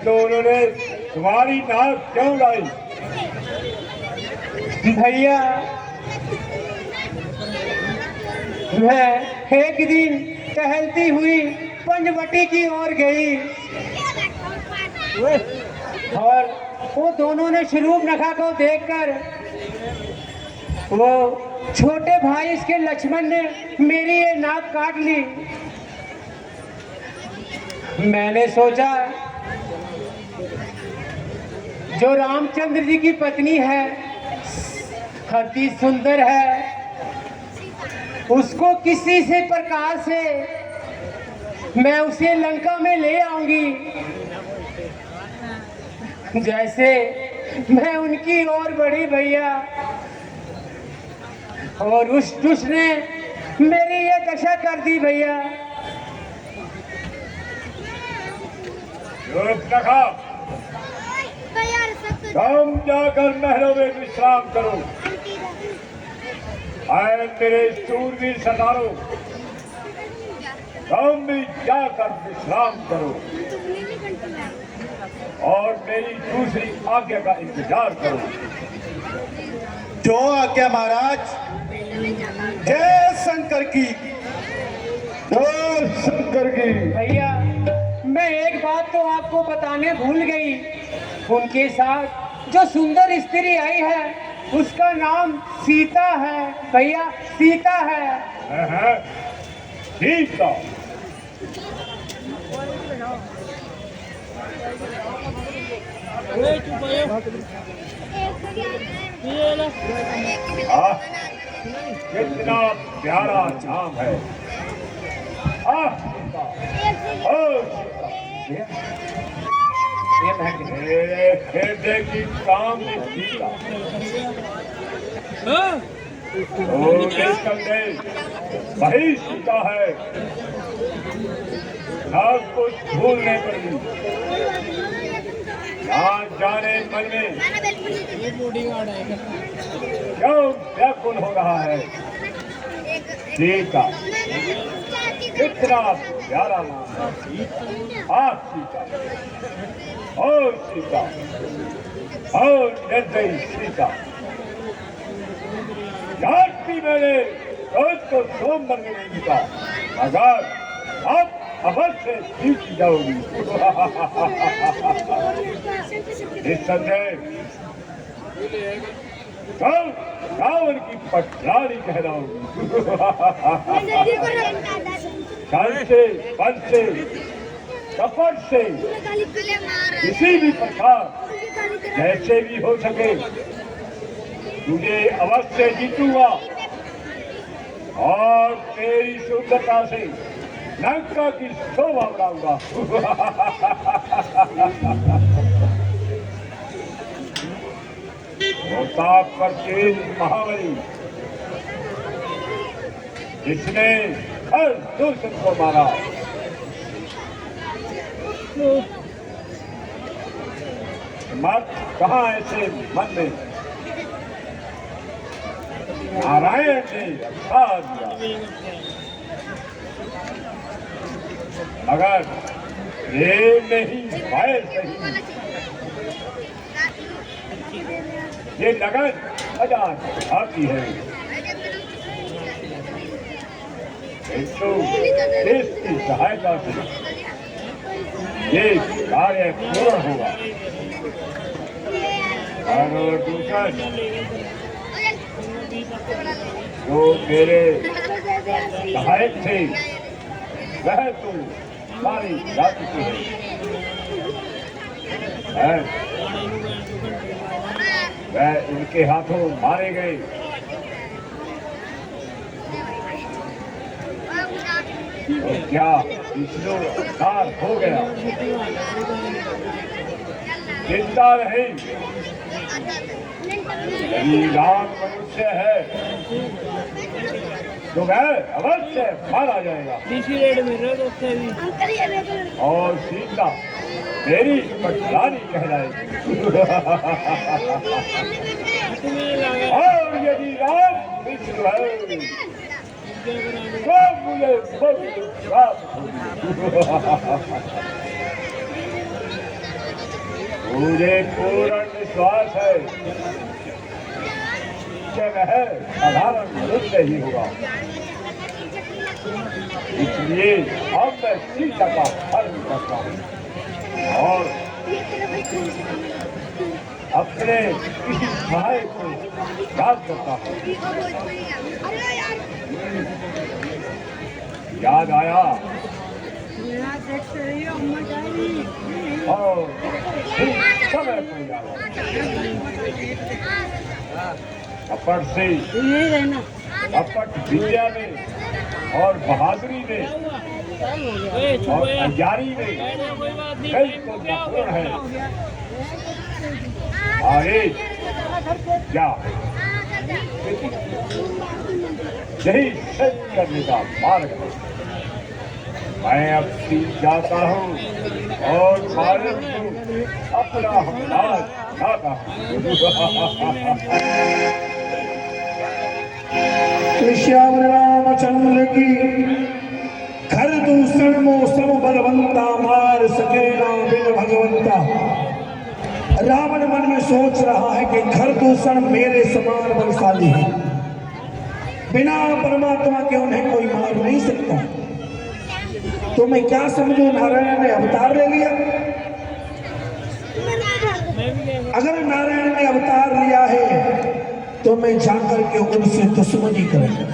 तो उन्होंने तुम्हारी नाक क्यों लाई? भैया मैं एक दिन टहलती हुई पंचवटी की ओर गई और वो दोनों ने शरूफ नखा को देखकर, वो छोटे भाई इसके लक्ष्मण ने मेरी ये नाक काट ली। मैंने सोचा जो रामचंद्र जी की पत्नी है, अति सुंदर है, उसको किसी से प्रकार से मैं उसे लंका में ले आऊंगी, जैसे मैं उनकी ओर बढ़ी भैया, और उस दुष्ट ने मेरी ये दशा कर दी भैया। रखा, तुम जाकर महलों में विश्राम करो। आए मेरे शूरवीर सरदारों, तुम भी जाकर विश्राम करो और मेरी दूसरी आज्ञा का इंतजार करो। जो आज्ञा महाराज। जय शंकर की। जय शंकर की। भैया मैं एक बात तो आपको बताने भूल गई, उनके साथ जो सुंदर स्त्री आई है उसका नाम सीता है भैया, सीता है। सीता? कितना प्यारा नाम है। हृदय की काम सीता। वही सीता है, सब कुछ भूलने पर भी ना जाने मन में क्यों व्याकुल हो रहा है। सीता कितना प्यारा नाम है। आप सीता, और सीता, और निर्दयी सीता। जानती मैंने उसको सोमवार में नहीं मिला, मगर अब अवश्य जीत जाओगी। निस्संदेह कल रावण की पटरानी कहलाओगी। धन से, बल से, कपट से, किसी भी प्रकार जैसे भी हो सके तुझे अवश्य जीतूंगा और तेरी शुद्धता से लंका की शोभा बढ़ाऊंगा। प्रताप पर तेज महाबली जिसने हर दुष्ट को मारा, मत कहाँ ऐसे मन में नारायण ने अवतार दिया। अगर ये नहीं भय सही, ये लगन अजान आती है, तो इसकी सहायता से ये कार्य पूर्ण होगा। और दूसरा जो मेरे सहायक थे वह तो सारी जाति की है, वह इनके हाथों मारे गए। तो क्या विष्णु अवतार हो गया? चिंता नहीं, यदि राम मनुष्य है तो वह अवश्य मारा जाएगा। और सीता मेरी पटरानी कहलाएगी। और यदि राम विष्णु है तो मुझे प्राप्त मुझे पूर्ण विश्वास है कि वह साधारण मनुष्य ही होगा। इसलिए अब मैं सीता का हरण करता हूँ और अपने किसी सहायक को याद करता हूँ। याद आया और समय को याद कपट से कपट विद्या में और बहादुरी में और तैयारी में कई को महत्वपूर्ण है। आगे क्या यही सत्य करने का मार्ग है। मैं अब सीख जाता हूँ और भारत को अपना हमला लाता हूँ। श्याम रामचंद्र की घर दूषण मौसम बलवंता मार सके ना बिन भगवंता। रावण मन में सोच रहा है कि घर दूषण मेरे समान बलशाली है, बिना परमात्मा के उन्हें कोई मार नहीं सकता। तो मैं क्या समझू, नारायण ने अवतार ले लिया। अगर नारायण ने अवतार लिया है तो मैं जाकर के उनसे दुश्मनी करूंगा।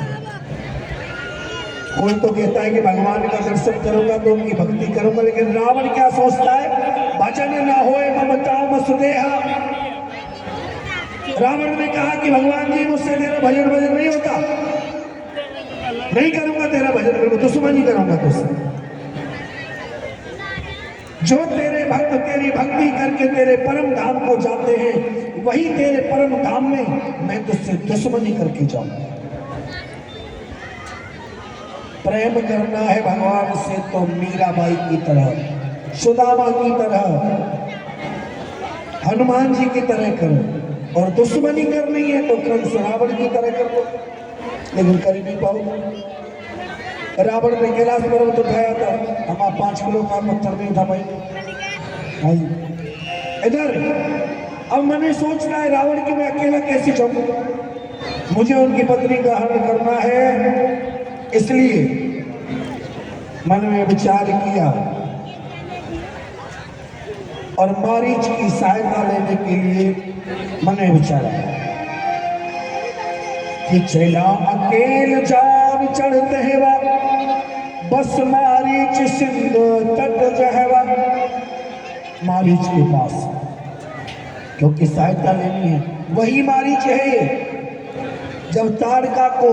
कोई तो कहता है कि भगवान का दर्शन करूंगा तो उनकी भक्ति करूंगा, लेकिन रावण क्या सोचता है, भजन न होए ममताओं मसुदेहा। रावण ने कहा कि भगवान जी मुझसे तेरा भजन नहीं होता, नहीं करूंगा तेरा भजन, करूंगा दुश्मनी करूंगा तुझसे। जो तेरे भक्त तेरी भक्ति करके तेरे परम धाम को जाते हैं, वही तेरे परम धाम में मैं तुझसे दुश्मनी करके जाऊंगा। प्रेम करना है भगवान से तो मीराबाई की तरह, सुदामा की तरह, हनुमान जी की तरह करो, और दुश्मनी करनी है तो कंस रावण की तरह कर लो, लेकिन कर नहीं पाओ। रावण ने कैलाश पर्वत उठाया था, हम 5 किलो का पत्थर नहीं उठा पाए भाई। इधर अब मैंने सोच रहा है रावण की मैं अकेला कैसे जाऊं, मुझे उनकी पत्नी का हरण करना है। इसलिए मन में विचार किया और मारीच की सहायता लेने के लिए मन में विचारा कि चला अकेल जान चढ़ते हेवा, बस मारीच सिंधु तट जहवा। मारीच के पास क्योंकि सहायता लेनी है। वही मारीच है ये। जब ताड़का को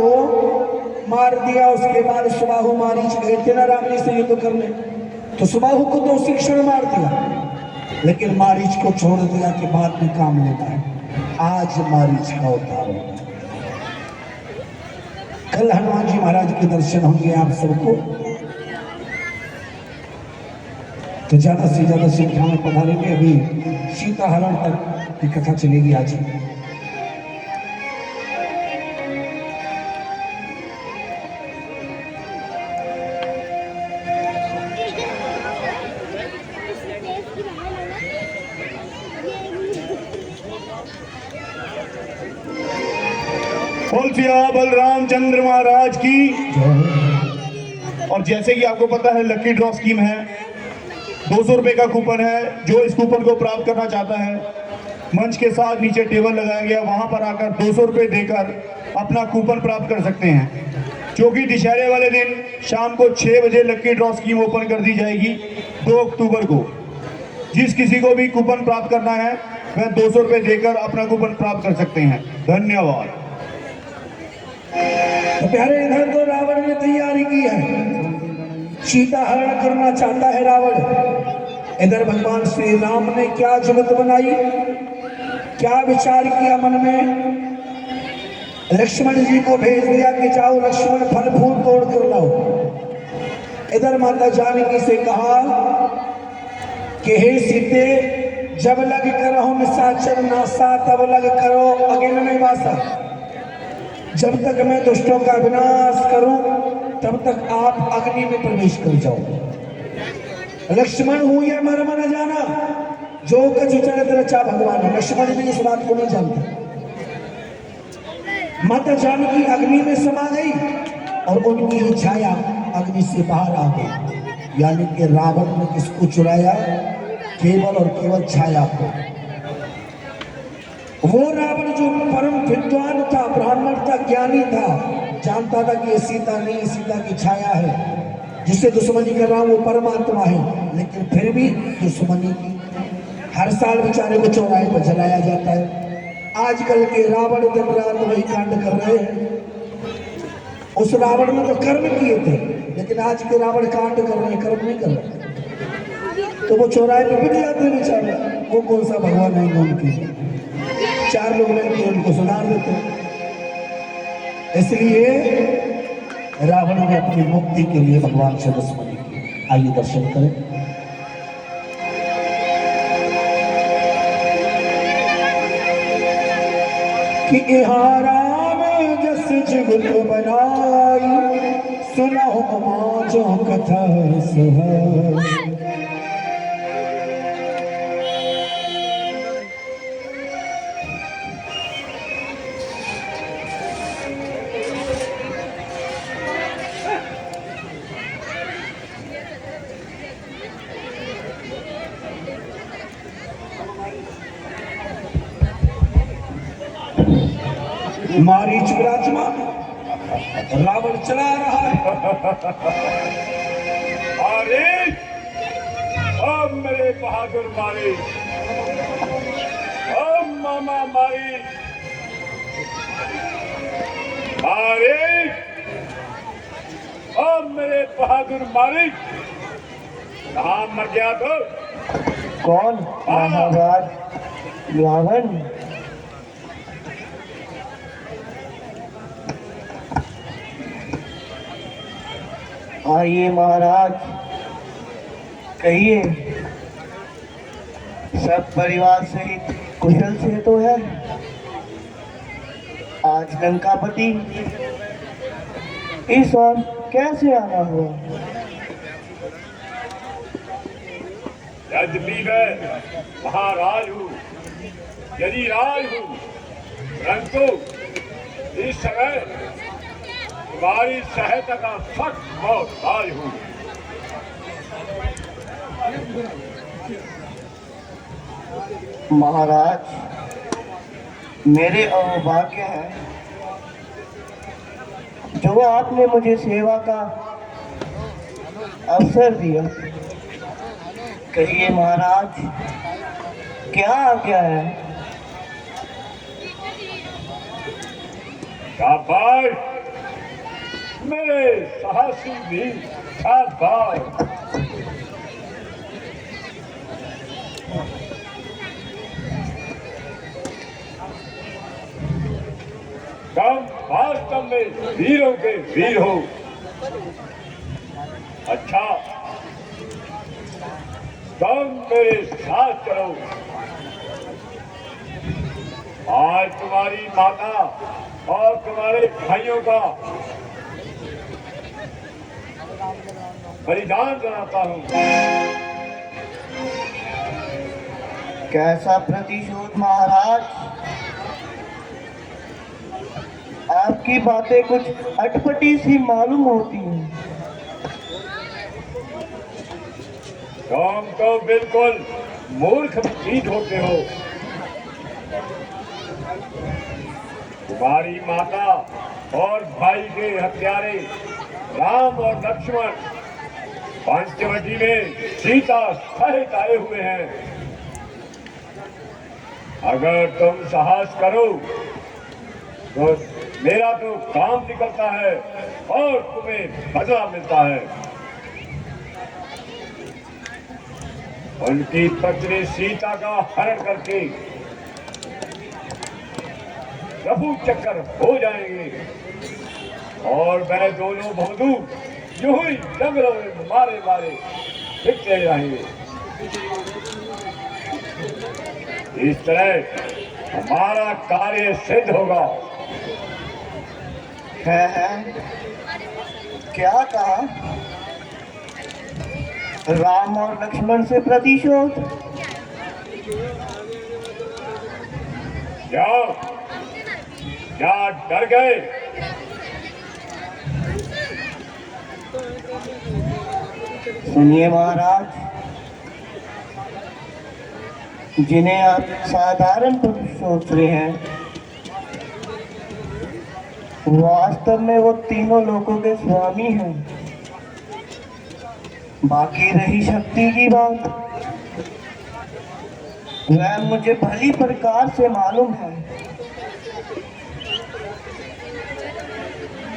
मार दिया उसके बाद सुबाहु मारीच गए थे ना रावण से युद्ध करने, तो सुबाहु को तो उसी क्षण मार दिया, लेकिन मारीच को छोड़ दिया कि बाद में काम लेता है। आज मारीच का अवतार होगा। कल हनुमान जी महाराज के दर्शन होंगे आप सबको, तो ज्यादा से ज्यादा संख्या में पधारेंगे। अभी सीता हरण तक की कथा चलेगी आज। बोल सिया बलराम चंद्र महाराज की। और जैसे कि आपको पता है लकी ड्रॉ स्कीम है, 200 रुपए का कूपन है। जो इस कूपन को प्राप्त करना चाहता है, मंच के साथ नीचे टेबल लगाया गया, वहां पर आकर 200 रुपए देकर अपना कूपन प्राप्त कर सकते हैं। क्योंकि दशहरे वाले दिन शाम को 6 बजे लकी ड्रॉ स्कीम ओपन कर दी जाएगी 2 अक्टूबर को। जिस किसी को भी कूपन प्राप्त करना है वह 200 रुपए देकर अपना कूपन प्राप्त कर सकते हैं। धन्यवाद। तो प्यारे इधर तो रावण ने तैयारी की है, सीता हरण करना चाहता है रावण। इधर भगवान श्री राम ने क्या जुगत बनाई, क्या विचार किया मन में। लक्ष्मण जी को भेज दिया कि जाओ लक्ष्मण फल फूल तोड़ कर लाओ। इधर माता जानकी से कहा कि हे सीते, जब लग करो निशाचर नासा तब लग करो अगिन में वासा। जब तक मैं दुष्टों का विनाश करूं तब तक आप अग्नि में प्रवेश कर जाओ। लक्ष्मण हूं यह मर्म न जाना, जो कछु चरित रचा भगवान। लक्ष्मण भी इस बात को नहीं जानते। माता जानकी अग्नि में समा गई और उनकी ही छाया अग्नि से बाहर आ गई। यानी कि रावण ने किसको चुराया? केवल और केवल छाया को। वो रावण जो परम विद्वान था, ब्राह्मण था, ज्ञानी था, जानता था कि ये सीता नहीं, सीता की छाया है। जिससे दुश्मनी कर रहा हूं वो परमात्मा है, लेकिन फिर भी दुश्मनी की। हर साल बेचारे को चौराहे पर जलाया जाता है। आजकल के रावण दिन रात वही कांड कर रहे हैं। उस रावण ने तो कर्म किए थे, लेकिन आज के रावण कांड कर रहे हैं, कर्म नहीं कर रहे। तो वो चौराहे पे बिक जाते हैं बेचारे। वो कौन सा भगवान है उनकी? 4 लोग मिलकर उनको सुधार देते। इसलिए रावण ने अपनी मुक्ति के लिए भगवान से दुश्मनी की। आइए दर्शन करें। कि राम जस जुगत बनाई, सुनो माचो कथा सुहाई। मारीच विराजमान, रावण चला रहा है। अरे अब मेरे बहादुर मारी, अब मामा मारी। अरे अब मेरे बहादुर मारी कहाँ मर गया तो? कौन? महाराज रावण। आइए महाराज, कहिए, सब परिवार सहित कुशल से तो है? आज लंकापति इस ओर कैसे आना हुआ? यद्यपि मैं महाराज हूँ, यदि राज हूँ, परंतु इस समय तुम्हारी सहायता का सख्त मोहताज हूँ। महाराज, मेरे अहोभाग्य है जो आपने मुझे सेवा का अवसर दिया। कहिए महाराज, क्या आज्ञा है? शाबाश मेरे साहसी भी, शाबाश। तुम वास्तव में वीरों के वीर हो। अच्छा, तुम मेरे साथ चलो। आज तुम्हारी माता और तुम्हारे भाइयों का बलिदान कराता हूँ। कैसा प्रतिशोध महाराज? आपकी बातें कुछ अटपटी सी मालूम होती हैं। तुम तो बिल्कुल मूर्ख प्रतीत होते हो। तुम्हारी माता और भाई के हत्यारे राम और लक्ष्मण पंचवटी में सीता सहित आए हुए हैं। अगर तुम साहस करो तो मेरा तो काम निकलता है और तुम्हें बदला मिलता है। उनकी पत्नी सीता का हरण करके रफू चक्कर हो जाएंगे और वह दोनों बंधु यूं ही जंगलों में मारे मारे फिरते रहेंगे। इस तरह हमारा कार्य सिद्ध होगा। है क्या कहा? राम और लक्ष्मण से प्रतिशोध? जाओ, क्या डर गए? सुनिए महाराज, जिन्हें आप साधारण पुरुष सोच रहे हैं, वास्तव में वो तीनों लोगों के स्वामी हैं। बाकी रही शक्ति की बात, वह मुझे भली प्रकार से मालूम है।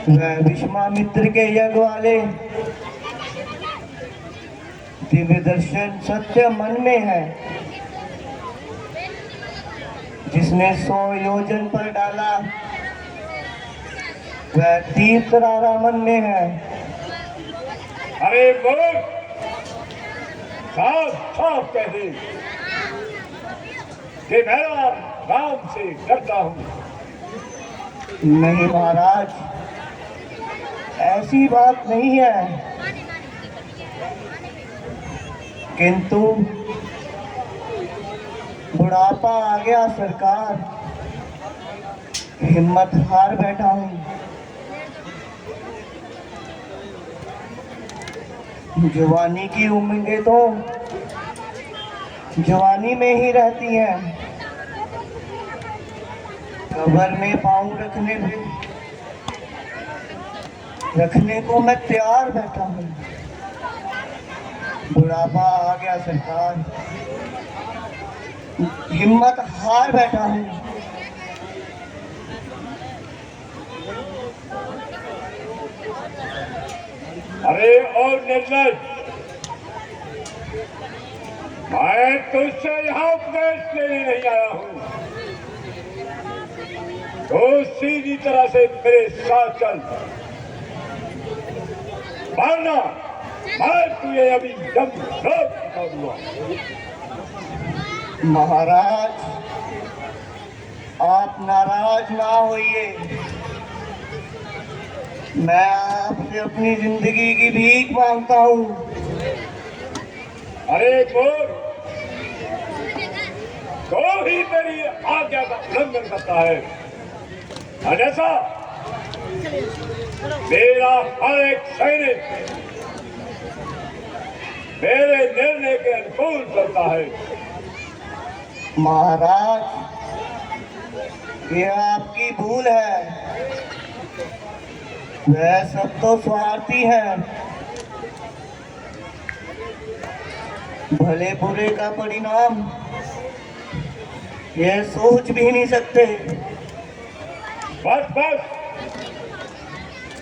वह विश्वामित्र के यज्ञ वाले दिव्य दर्शन सत्य मन में है, जिसने 100 योजन पर डाला, वह तीर तरारा मन में है। अरे बोल, साफ साफ कह दे कि मैं राम से डरता हूँ। नहीं महाराज, ऐसी बात नहीं है, किंतु बुढ़ापा आ गया सरकार, हिम्मत हार बैठा हूँ। जवानी की उम्मीदें तो जवानी में ही रहती हैं। कब्र में पाँव रखने को मैं तैयार बैठा हूँ। बुढ़ापा आ गया सरकार, हिम्मत हार बैठा हूँ। अरे और निर्लज, मैं तुझसे यहाँ उपदेश लेने नहीं आया हूँ। तो सीधी तरह से मेरे साथ चल, वरना मैं तुझे अभी दम दिखा दूंगा। महाराज, आप नाराज ना होइए, मैं आपसे अपनी जिंदगी की भीख मांगता हूँ। अरे बोल, तो ही मेरी आज्ञा का उल्लंघन करता है, अन्यथा मेरा हर एक सैनिक मेरे निर्णय के अनुकूल करता है। महाराज, ये आपकी भूल है, वह सब तो स्वार्थी है, भले बुरे का परिणाम ये सोच भी नहीं सकते। बस बस,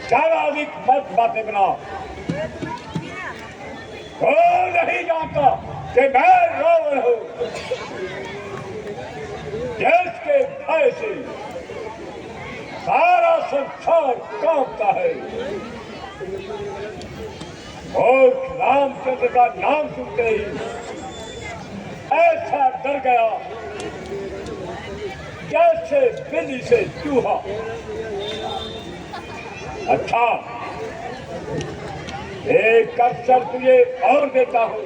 ज्यादा अधिक मत बातें बना। तो नहीं जानता कि मैं रावण हूं, जिसके भय से सारा संसार कांपता है। और रामचंद्र का नाम सुनते ही ऐसा डर गया जैसे बिल्ली से चूहा। अच्छा, एक अवसर तुझे और देता हूं।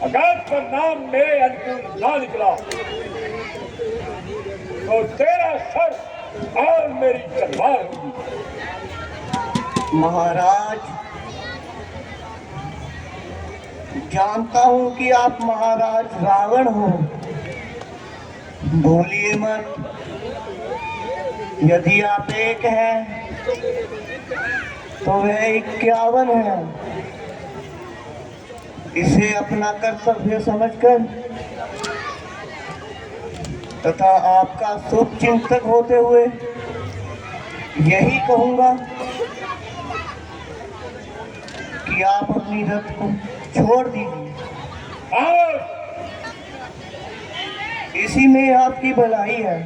अगर परिणाम मेरे अनुकूल ना निकला तो तेरा सर और मेरी तलवार होगी। महाराज, जानता हूं कि आप महाराज रावण हो, भूलिए मत, यदि आप एक हैं तो वह 51 है। इसे अपना कर्तव्य समझकर तथा आपका शुभ चिंतक होते हुए यही कहूंगा कि आप अपनी रथ को छोड़ दीजिए। और इसी में आपकी भलाई है।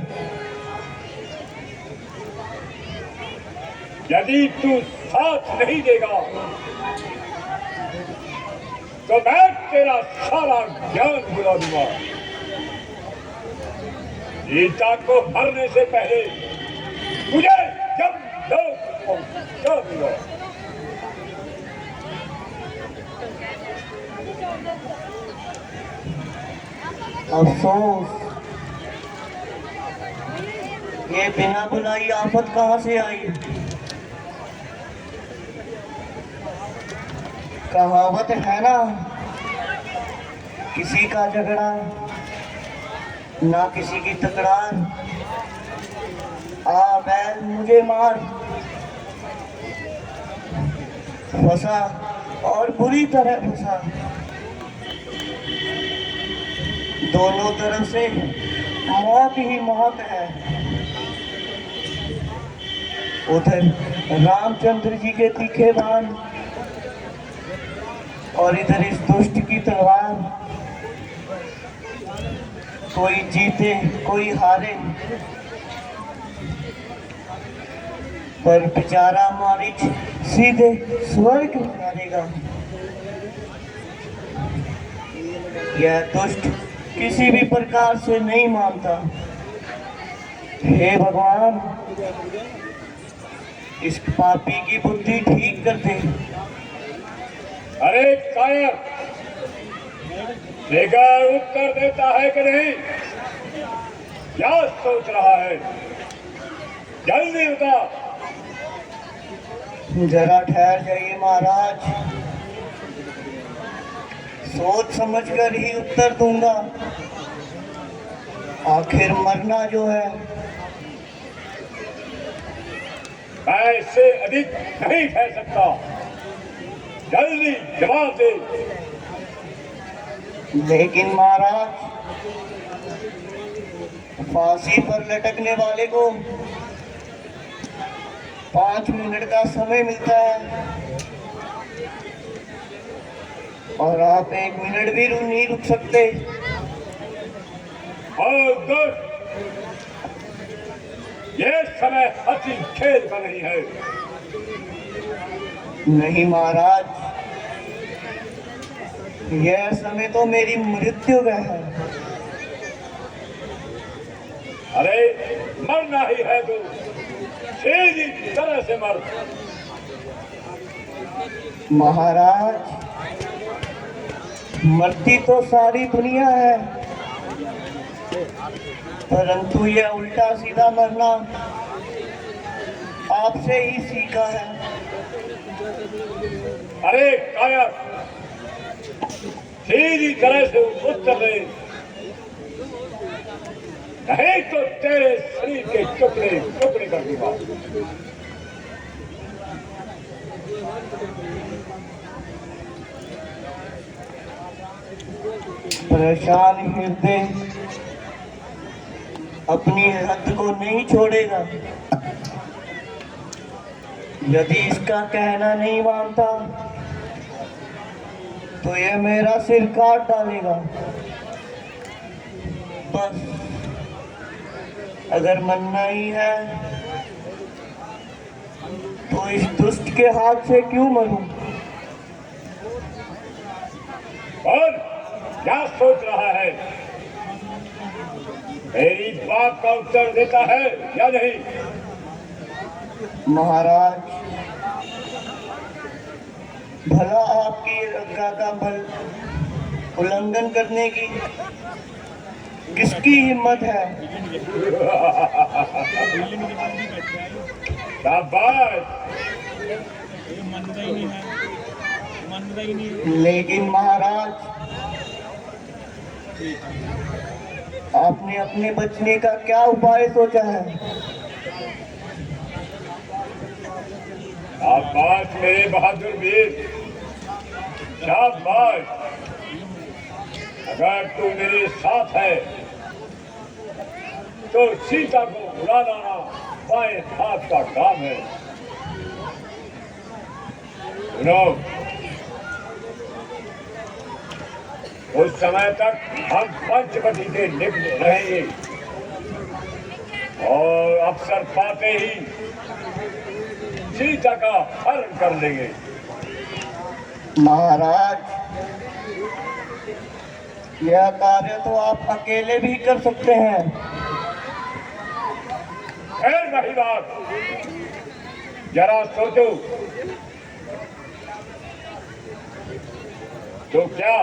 यदि तू साथ नहीं देगा तो मैं तेरा सारा ज्ञान भुला दूंगा। सीता को मरने से पहले तुझे जब पहुंचा दूंगा। अफसोस, ये बिना बुलाई आफत कहाँ से आई। कहावत है ना, किसी का झगड़ा ना किसी की तकरार। आ बैल मुझे मार, फंसा और बुरी तरह फंसा। दोनों तरफ से मौत ही मौत है। उधर रामचंद्र जी के तीखे बाण और इधर इस दुष्ट की तलवार। कोई जीते कोई हारे, पर बेचारा मारीच सीधे स्वर्ग मारेगा। यह दुष्ट किसी भी प्रकार से नहीं मानता। हे भगवान, इस पापी की बुद्धि ठीक कर दे। अरे कायर, बेकार उत्तर देता है कि नहीं? क्या सोच रहा है? जल्दी बता। जरा ठहर जाइए महाराज, सोच समझकर ही उत्तर दूंगा। आखिर मरना जो है मैं इससे अधिक नहीं कह सकता। जल्दी जवाब दे। लेकिन महाराज, फांसी पर लटकने वाले को 5 मिनट का समय मिलता है और आप 1 मिनट भी नहीं रुक सकते। और दुष्ट, ये समय हंसी खेल का नहीं है। नहीं महाराज, यह समय तो मेरी मृत्यु का है। अरे मरना ही है तो सीधी तरह से मर। महाराज, मरती तो सारी दुनिया है, परंतु यह उल्टा सीधा मरना आपसे ही सीखा है। अरे कायर, सीधी तरह से उत्तर दे, नहीं तो तेरे शरीर के टुकड़े टुकड़े कर दूंगा। परेशान हृदय अपनी हद को नहीं छोड़ेगा। यदि इसका कहना नहीं मानता तो ये मेरा सिर काट डालेगा। बस अगर मनना ही है तो इस दुष्ट के हाथ से क्यों मरूं? और क्या सोच रहा है? मेरी बात का उत्तर देता है या नहीं? महाराज, भला आपकी आज्ञा का बल उल्लंघन करने की किसकी हिम्मत है? शाबाश। लेकिन महाराज, आपने अपने बचने का क्या उपाय सोचा है? शाबाश मेरे बहादुर वीर, शाबाश। अगर तू मेरे साथ है तो सीता को उड़ा लाना बाएं हाथ का काम है। सुनो, उस समय तक हम पंचवटी के निकट रहेंगे और अवसर पाते ही सीता का हरण कर लेंगे। महाराज, यह कार्य तो आप अकेले भी कर सकते हैं। खैर वही बात, जरा सोचो, तो क्या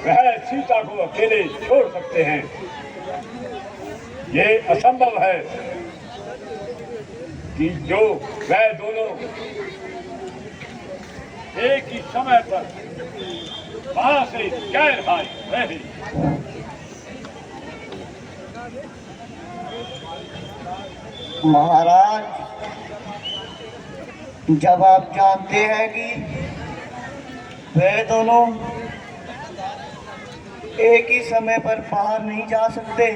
वह सीता को अकेले छोड़ सकते हैं? ये असंभव है कि जो वह दोनों एक ही समय पर वहां से गैर भाई रहे। महाराज, जब आप जानते हैं कि वे दोनों एक ही समय पर बाहर नहीं जा सकते,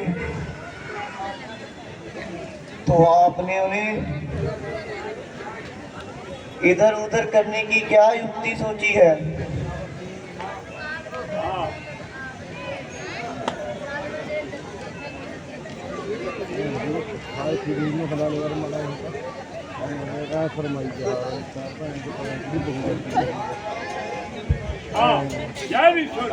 तो आपने उन्हें इधर उधर करने की क्या युक्ति सोची है? हाँ, यह भी सुन।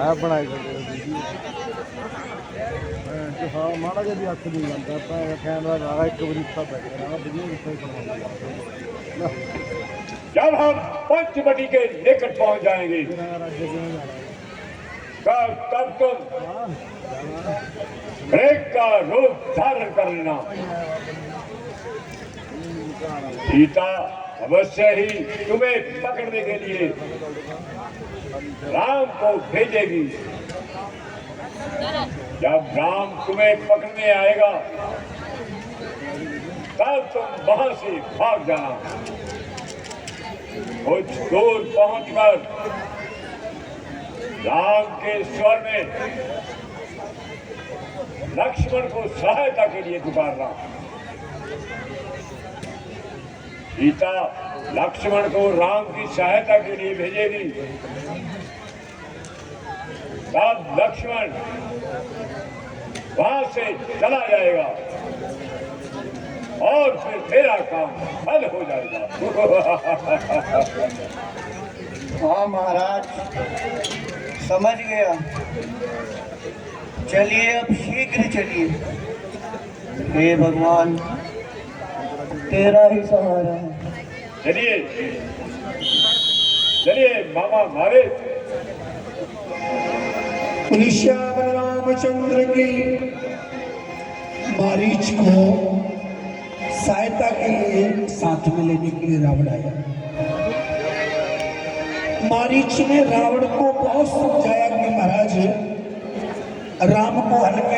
हाँ माड़ा जब भी हथ नहीं लगता कैमरा लगा एक बार जब हम पंचवटी के निकट पहुंच जाएंगे तब तुम एक का रूप धारण कर लेना। सीता अवश्य ही तुम्हें पकड़ने के लिए राम को भेजेगी। जब राम तुम्हें पकड़ने आएगा तब तुम वहां से भाग जाना। कुछ दूर पहुंचकर राम के स्वर में लक्ष्मण को सहायता के लिए पुकारना। सीता लक्ष्मण को राम की सहायता के लिए भेजेगी। तब लक्ष्मण वहां से चला जाएगा और फिर मेरा काम हल हो जाएगा। हाँ महाराज, समझ गया। चलिए अब शीघ्र चलिए। हे भगवान, तेरा ही सहारा है। चलिए चलिए मामा मारे। श्याम रामचंद्र की मारीच को सहायता के लिए साथ में लेने के लिए रावण आया। मारीच ने रावण को बहुत समझाया कि महाराज, राम को हल्के